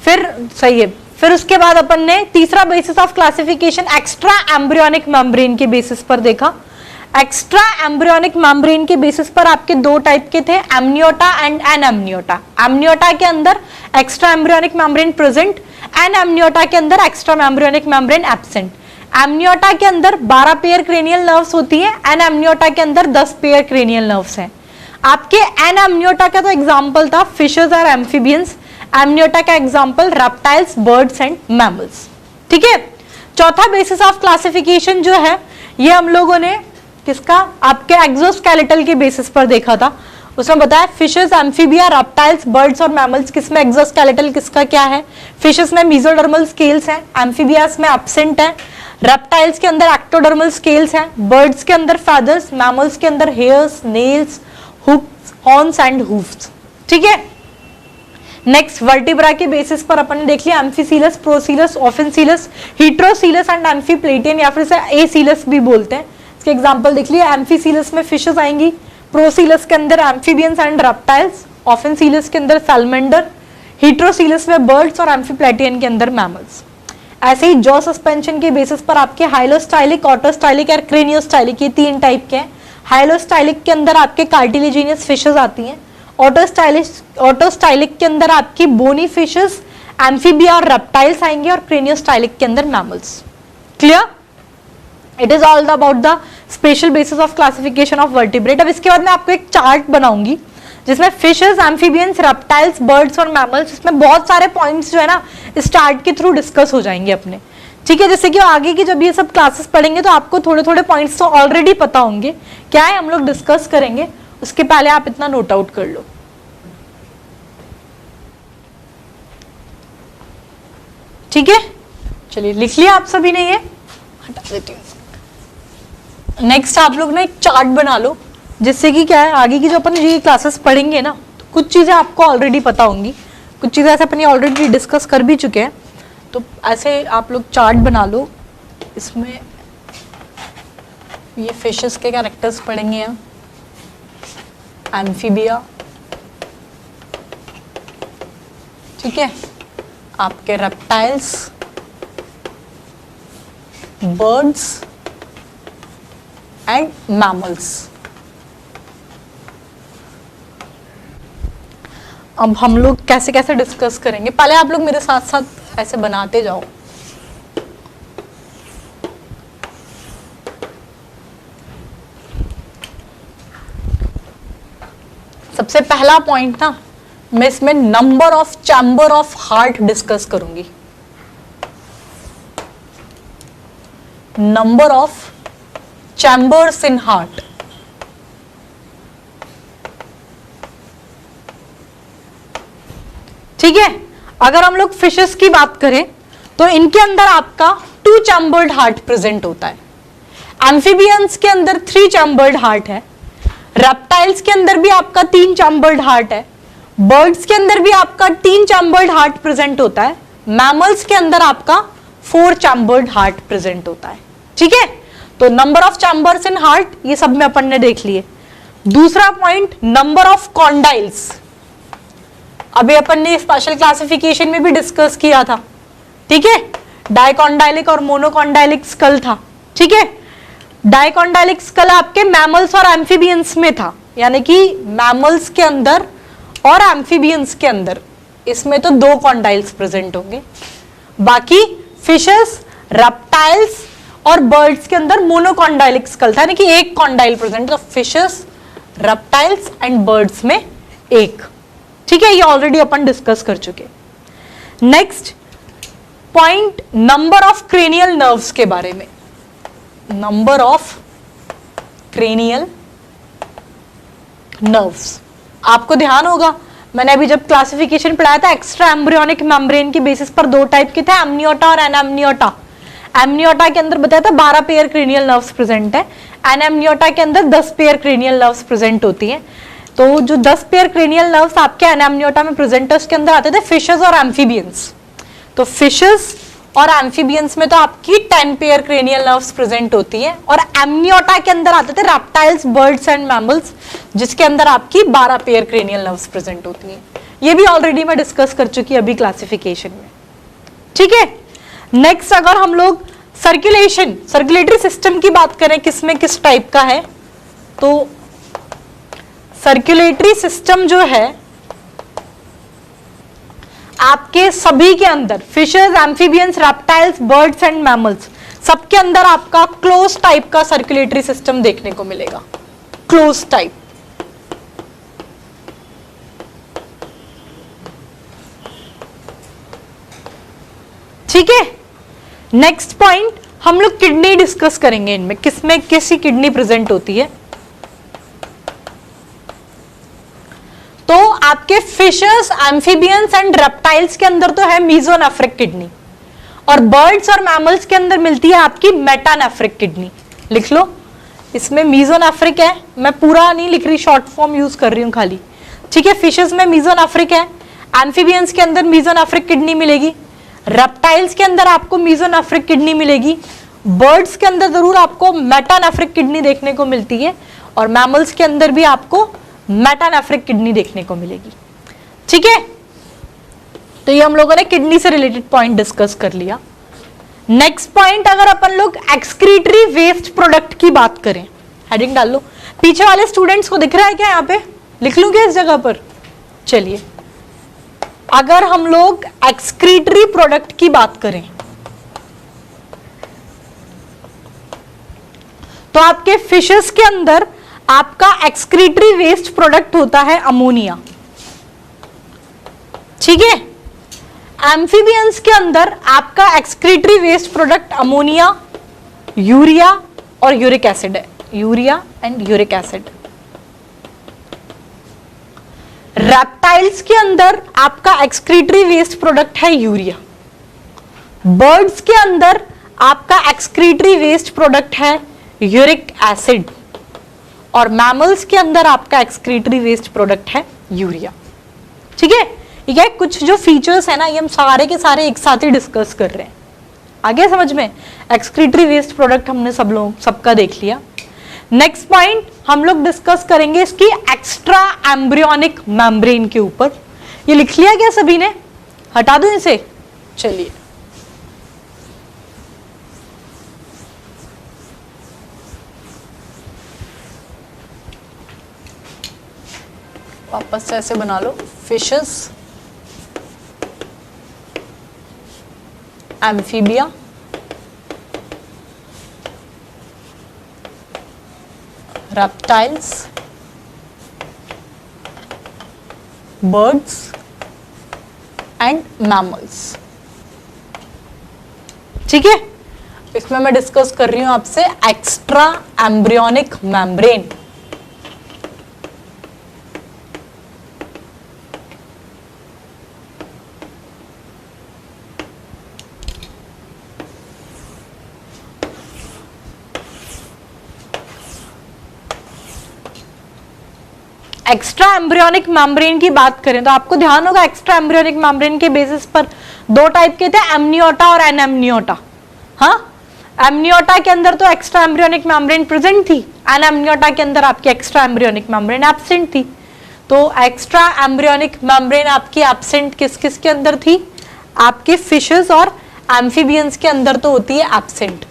फिर सही है, फिर उसके बाद अपन ने तीसरा basis of classification extra embryonic membrane के बेसिस पर देखा। एक्स्ट्रा एम्ब्रियोनिक मेम्ब्रेन के बेसिस पर आपके 2 टाइप के थे, एमनियोटा एंड एनएमनियोटा। एमनियोटा के अंदर एक्स्ट्रा एम्ब्रियोनिक मेम्ब्रेन प्रेजेंट, एनएमनियोटा के अंदर extra embryonic membrane absent. Amniota के अंदर 12 पेयर क्रेनियल नर्व्स होती है, एनएमनियोटा के अंदर 10 पेयर क्रेनियल नर्व्स हैं। आपके एनएमनियोटा का तो एग्जाम्पल था फिशेस और एम्फीबियंस, एमनियोटा का example reptiles, birds and mammals. ठीक है, चौथा बेसिस ऑफ क्लासिफिकेशन जो है ये हम लोगों ने किसका, आपके एक्सोस्केलेटल के बेसिस पर देखा था। उसमें बताया फिशेस, एम्फीबिया, रेप्टाइल्स, बर्ड्स और मैमल्स किसमें एक्सोस्केलेटल किसका क्या है। फिशेस में मेसोडर्मल स्केल्स हैं, एम्फीबियास में एब्सेंट है, रेप्टाइल्स के अंदर एक्टोडर्मल स्केल्स हैं, बर्ड्स के अंदर फेदर्स, मैमल्स के अंदर hairs, nails, hooks, horns and hoofs. ठीक है, नेक्स्ट वर्टिब्रा के बेसिस पर अपन ने देख लिया एम्फीसीलस, प्रोसीलस, ऑफेंसीलस, हीट्रोसीलस एंड एम्फीप्लेटियन या फिर इसे एसीलस भी बोलते हैं। इसके एग्जांपल देख लिया, एम्फीसीलस में फिशेस आएंगी, प्रोसीलस के अंदर एम्फीबियंस एंड रेप्टाइल्स, ऑफेंसीलस के अंदर सैलमेंडर, हीट्रोसीलस में बर्ड्स और एम्फीप्लेटियन के अंदर मैमल्स। ऐसे ही जॉ सस्पेंशन के बेसिस पर आपके हाइलोस्टाइलिक, ऑटोस्टाइलिक और क्रेनियोस्टाइलिक ये तीन टाइप के हैं। हाइलोस्टाइलिक के अंदर आपके कार्टिलेजिनियस फिशेस आती हैं, ऑटोस्टाइलिक के अंदर आपकी बोनी फिशेस, एम्फीबिया और रेप्टाइल्स आएंगे और क्रेनियोस्टाइलिक के अंदर mammals. Clear? It is all about the special basis of classification of vertebrate. अब इसके बाद मैं आपको एक चार्ट बनाऊंगी जिसमें फिशेस, एम्फीबियंस, रेप्टाइल्स, बर्ड्स और मैमल्स, इसमें बहुत सारे पॉइंट्स जो है ना इस चार्ट के थ्रू डिस्कस हो जाएंगे अपने। ठीक है, जैसे कि आगे की जब ये सब क्लासेस पढ़ेंगे तो आपको थोड़े थोड़े पॉइंट्स तो ऑलरेडी पता होंगे क्या है हम लोग डिस्कस करेंगे, उसके पहले आप इतना नोट आउट कर लो। ठीक है, चलिए लिख लिया आप सभी ने, ये हटा देती हूँ। नेक्स्ट आप लोग ना एक चार्ट बना लो जिससे कि क्या है आगे की जो अपन ये क्लासेस पढ़ेंगे ना तो कुछ चीजें आपको ऑलरेडी पता होंगी, कुछ चीजें ऐसे अपन ऑलरेडी डिस्कस कर भी चुके हैं। तो ऐसे आप लोग चार्ट बना लो, इसमें ये फिशेस के कैरेक्टर्स पढ़ेंगे हम, एम्फीबिया, ठीक है, आपके रेप्टाइल्स, बर्ड्स एंड मैमल्स। अब हम लोग कैसे कैसे डिस्कस करेंगे, पहले आप लोग मेरे साथ साथ ऐसे बनाते जाओ। सबसे पहला पॉइंट ना मैं इसमें number of chamber of heart discuss करूंगी। Number of chambers in heart. ठीक है, अगर हम लोग फिशेस की बात करें तो इनके अंदर आपका 2 चैम्बर्ड हार्ट प्रेजेंट होता है। एम्फीबियंस के अंदर 3 चैम्बर्ड हार्ट है, रेप्टाइल्स के अंदर भी आपका 3 चैम्बर्ड हार्ट है, बर्ड्स के अंदर भी आपका 3 चैम्बर्ड हार्ट प्रेजेंट होता है, मैमल्स के अंदर आपका 4 चैम्बर्ड हार्ट प्रेजेंट होता है। ठीक है, तो number of chambers in heart ये सब में अपन ने देख लिए। दूसरा पॉइंट नंबर ऑफ कॉन्डाइल्स, अभी अपन ने स्पेशल क्लासिफिकेशन में भी डिस्कस किया था। ठीक है, डाइकॉन्डाइलिक और मोनोकॉन्डाइलिक स्कल था। ठीक है, डाइकॉन्डाइलिक स्कल आपके मैमल्स और एम्फीबियंस में था, यानी कि मैमल्स के अंदर और एम्फीबियंस के अंदर इसमें तो 2 कॉन्डाइल्स प्रेजेंट होंगे। बाकी फिशेस, रेप्टाइल्स और बर्ड्स के अंदर मोनोकॉन्डाइलिक स्कल था, यानी कि 1 कॉन्डाइल प्रेजेंट, तो फिशेस, रेप्टाइल्स एंड बर्ड्स में 1। ठीक है, ये ऑलरेडी अपन डिस्कस कर चुके। Next point number of cranial nerves के बारे में। नंबर ऑफ क्रेनियल नर्व्स, आपको ध्यान होगा मैंने अभी जब क्लासिफिकेशन पढ़ाया था एक्स्ट्रा एम्ब्रियोनिक मेम्ब्रेन के बेसिस पर 2 टाइप के थे, एमनियोटा और एनामनियोटा। एमनियोटा के अंदर बताया था 12 पेयर क्रेनियल नर्व्स प्रेजेंट है, एनामनियोटा के अंदर 10 पेयर क्रेनियल नर्व्स प्रेजेंट होती हैं। तो जो 10 पेयर क्रेनियल नर्व्स आपके एनामनियोटा में प्रेजेंट है उसके अंदर आते थे फिशेस और एम्फीबियंस। तो फिशेस और एम्फीबियंस में तो आपकी 10 पेयर क्रेनियल नर्व्स प्रेजेंट होती है, और एमनियोटा के अंदर आते थे रेप्टाइल्स, बर्ड्स एंड मैमल्स, जिसके अंदर आपकी 12 पेयर क्रेनियल नर्व्स प्रेजेंट होती है। ये भी ऑलरेडी मैं डिस्कस कर चुकी अभी क्लासिफिकेशन में। ठीक है, नेक्स्ट अगर हम लोग सर्कुलेशन, सर्कुलेटरी सिस्टम की बात करें किसमें किस टाइप का है, तो सर्कुलेटरी सिस्टम जो है आपके सभी के अंदर fishes, amphibians, reptiles, birds and mammals सबके अंदर आपका क्लोज टाइप का सर्कुलेटरी सिस्टम देखने को मिलेगा। Close type. ठीक है, नेक्स्ट पॉइंट हम लोग किडनी डिस्कस करेंगे। इनमें किसमें कैसी किडनी प्रेजेंट होती है। आपके फिशेस, एम्फीबियंस एंड रेप्टाइल्स के अंदर तो है मीजोनेफ्रिक किडनी, और बर्ड्स और मैमल्स के अंदर मिलती है आपकी मेटानेफ्रिक किडनी। लिख लो, इसमें मीजोनेफ्रिक है, मैं पूरा नहीं लिख रही, शॉर्ट फॉर्म यूज कर रही हूं खाली, ठीक है। फिशेस में मीजोनेफ्रिक है, एम्फीबियंस के अंदर मीजोनेफ्रिक किडनी मिलेगी, रेप्टाइल्स के अंदर आपको मीजोनेफ्रिक किडनी मिलेगी, बर्ड्स के अंदर जरूर आपको मेटानेफ्रिक किडनी देखने को मिलती है, और मैमल्स के अंदर भी आपको मेटानेफ्रिक किडनी देखने को मिलेगी, ठीक है। तो ये हम लोगों ने किडनी से रिलेटेड पॉइंट डिस्कस कर लिया। नेक्स्ट पॉइंट, अगर अपन लोग एक्सक्रीटरी वेस्ट प्रोडक्ट की बात करें, हेडिंग डाल लो। पीछे वाले स्टूडेंट्स को दिख रहा है क्या यहाँ पे? लिख लूं क्या इस जगह पर? चलिए, अगर हम लोग एक्सक्रीटरी प्रोडक्ट की बात करें तो आपके फिशेस के अंदर आपका एक्सक्रीटरी वेस्ट प्रोडक्ट होता है अमोनिया, ठीक है। एम्फीबियंस के अंदर आपका excretory waste product ammonia, urea और यूरिक एसिड है, urea and uric acid. Reptiles के अंदर आपका एक्सक्रीटरी वेस्ट प्रोडक्ट है यूरिया, बर्ड्स के अंदर आपका एक्सक्रीटरी वेस्ट प्रोडक्ट है यूरिक एसिड, और मैमल्स के अंदर आपका एक्सक्रीटरी वेस्ट प्रोडक्ट है यूरिया, ठीक है। ये कुछ जो फीचर्स है ना, ये हम सारे के सारे एक साथ ही डिस्कस कर रहे हैं। आगे समझ में? एक्सक्रीटरी वेस्ट प्रोडक्ट हमने सबका देख लिया। नेक्स्ट पॉइंट हम लोग डिस्कस करेंगे इसकी एक्स्ट्रा एम्ब्रियोनिक मेम्ब्रेन के ऊपर। ये लिख लिया क्या सभी ने? हटा दूं इसे? चलिए, वापस से ऐसे बना लो, fishes, amphibia, reptiles, birds and mammals, ठीक है। इसमें मैं डिस्कस कर रही हूं आपसे extra embryonic membrane. Extra embryonic membrane की बात करें तो आपको ध्यान होगा एक्स्ट्रा एम्ब्रियोनिक मेम्ब्रेन के बेसिस पर दो टाइप के थे, एमनियोटा और एनेमनियोटा। हाँ, एमनियोटा के अंदर तो एक्स्ट्रा एम्ब्रियोनिक मेम्ब्रेन प्रेजेंट थी, एनेमनियोटा के अंदर आपकी एक्स्ट्रा एम्ब्रियोनिक मेम्ब्रेन एब्सेंट थी। तो एक्स्ट्रा एम्ब्रियोनिक मेम्ब्रेन आपकी एब्सेंट किस किस के अंदर थी? आपके फिशेस और एम्फीबियंस के अंदर तो होती है एब्सेंट।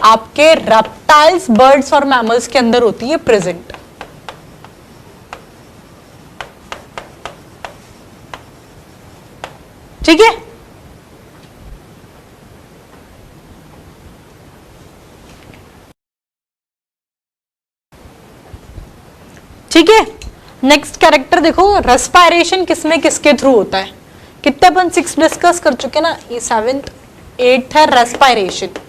आपके रेप्टाइल्स, बर्ड्स और मैमल्स के अंदर होती है प्रेजेंट। ठीक है, ठीक है। नेक्स्ट कैरेक्टर देखो, रेस्पायरेशन किसमें किसके थ्रू होता है? कितने अपन 6 डिस्कस कर चुके ना, ये 7th 8th है रेस्पायरेशन।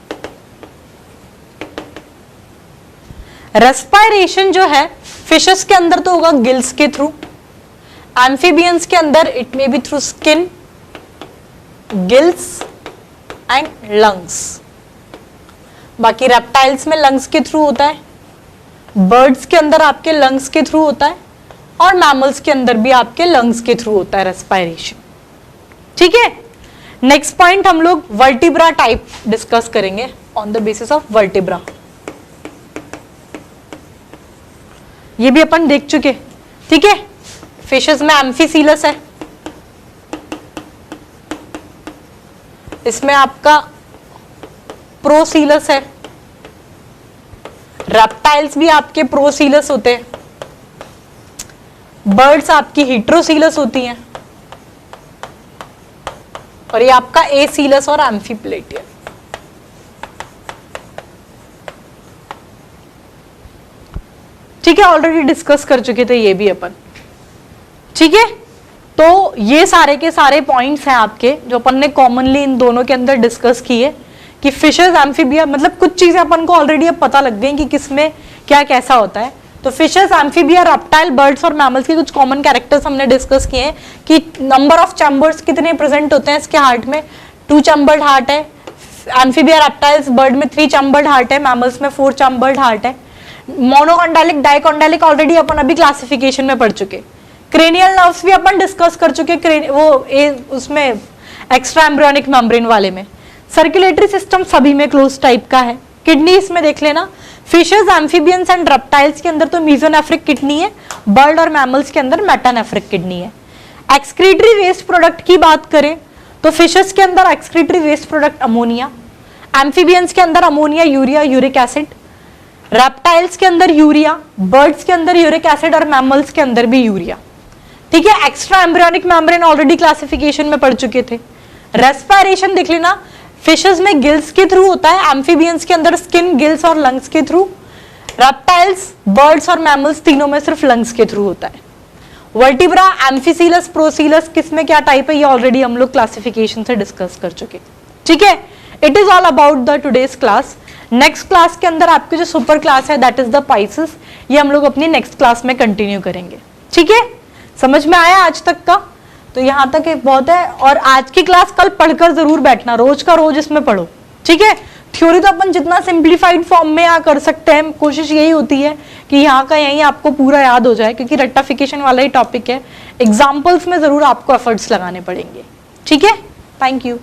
रेस्पायरेशन जो है फिशेस के अंदर तो होगा गिल्स के थ्रू, एम्फीबियंस के अंदर it may be through skin, gills and lungs. बाकी रेप्टाइल्स में लंग्स के थ्रू होता है, बर्ड्स के अंदर आपके लंग्स के थ्रू होता है, और मैमल्स के अंदर भी आपके लंग्स के थ्रू होता है रेस्पायरेशन। ठीक है, नेक्स्ट पॉइंट हम लोग वर्टिब्रा टाइप डिस्कस करेंगे on the basis of vertebra. ये भी अपन देख चुके, ठीक है। फिशेस में एम्फीसीलस है, इसमें आपका प्रोसीलस है, रेप्टाइल्स भी आपके प्रोसीलस होते हैं, बर्ड्स आपकी हीट्रोसीलस होती हैं, और ये आपका एसीलस और एम्फीप्लेटियन। ठीक है, ऑलरेडी डिस्कस कर चुके थे ये भी अपन। ठीक है, तो ये सारे के सारे पॉइंट्स हैं आपके जो अपन ने कॉमनली इन दोनों के अंदर डिस्कस किए कि फिशेस, एम्फीबिया, मतलब कुछ चीजें अपन को ऑलरेडी अब पता लग गई कि किसमें क्या कैसा होता है। तो फिशेस, एम्फीबिया, रेप्टाइल, बर्ड्स और मैमल्स के कुछ कॉमन कैरेक्टर्स हमने डिस्कस किए हैं कि नंबर ऑफ चैम्बर्स कितने प्रेजेंट होते हैं इसके हार्ट में, 2 चैम्बर्ड हार्ट है, एम्फीबिया, रेप्टाइल्स, बर्ड में 3 चैम्बर्ड हार्ट है, मैमल्स में 4 चैम्बर्ड हार्ट है। मोनोकॉन्डाइलिक, डाइकॉन्डाइलिक ऑलरेडी अपन अभी क्लासिफिकेशन में पढ़ चुके। क्रेनियल नर्व्स भी अपन डिस्कस कर चुके उसमें एक्स्ट्रा एम्ब्रियोनिक मेम्ब्रेन वाले में। सर्कुलेटरी सिस्टम सभी में क्लोज टाइप का है। किडनी इसमें देख लेना, फिशेस, एम्फीबियंस एंड रेप्टाइल्स के अंदर तो मीजोनेफ्रिक किडनी है, बर्ड और मैमल्स के अंदर मेटानेफ्रिक किडनी है। एक्सक्रीटरी वेस्ट प्रोडक्ट की बात करें तो फिशेस के अंदर excretory waste product ammonia, amphibians के अंदर ammonia, urea, uric acid, reptiles के अंदर यूरिया, बर्ड्स के अंदर यूरिक एसिड और मैमल्स के अंदर भी यूरिया। ठीक है, extra embryonic membrane already classification में पढ़ चुके थे। रेस्पिरेशन देख लेना, फिशेस में गिल्स के थ्रू होता है, एम्फीबियंस के अंदर स्किन, गिल्स और लंग्स के थ्रू, रेप्टाइल्स, बर्ड्स और मैमल्स तीनों में सिर्फ लंग्स के थ्रू होता है। वर्टिब्रा, एम्फिसिलस, प्रोसीलस किसमें क्या टाइप है ये ऑलरेडी हम लोग क्लासिफिकेशन से डिस्कस कर चुके। ठीक है, it is all about the today's class. Next class के अंदर आपकी जो सुपर क्लास है दैट इज द पाइसेस, ये हम लोग अपनी नेक्स्ट क्लास में कंटिन्यू करेंगे। ठीक है, समझ में आया आज तक का? तो यहाँ तक एक बहुत है, और आज की क्लास कल पढ़कर जरूर बैठना, रोज का रोज इसमें पढ़ो। ठीक है, थ्योरी तो अपन जितना सिंप्लीफाइड फॉर्म में यहाँ कर सकते हैं, कोशिश यही होती है कि यहाँ का यहीं आपको पूरा याद हो जाए, क्योंकि रेक्टिफिकेशन वाला ही टॉपिक है। एग्जाम्पल्स में जरूर आपको एफर्ट्स लगाने पड़ेंगे। ठीक है, थैंक यू।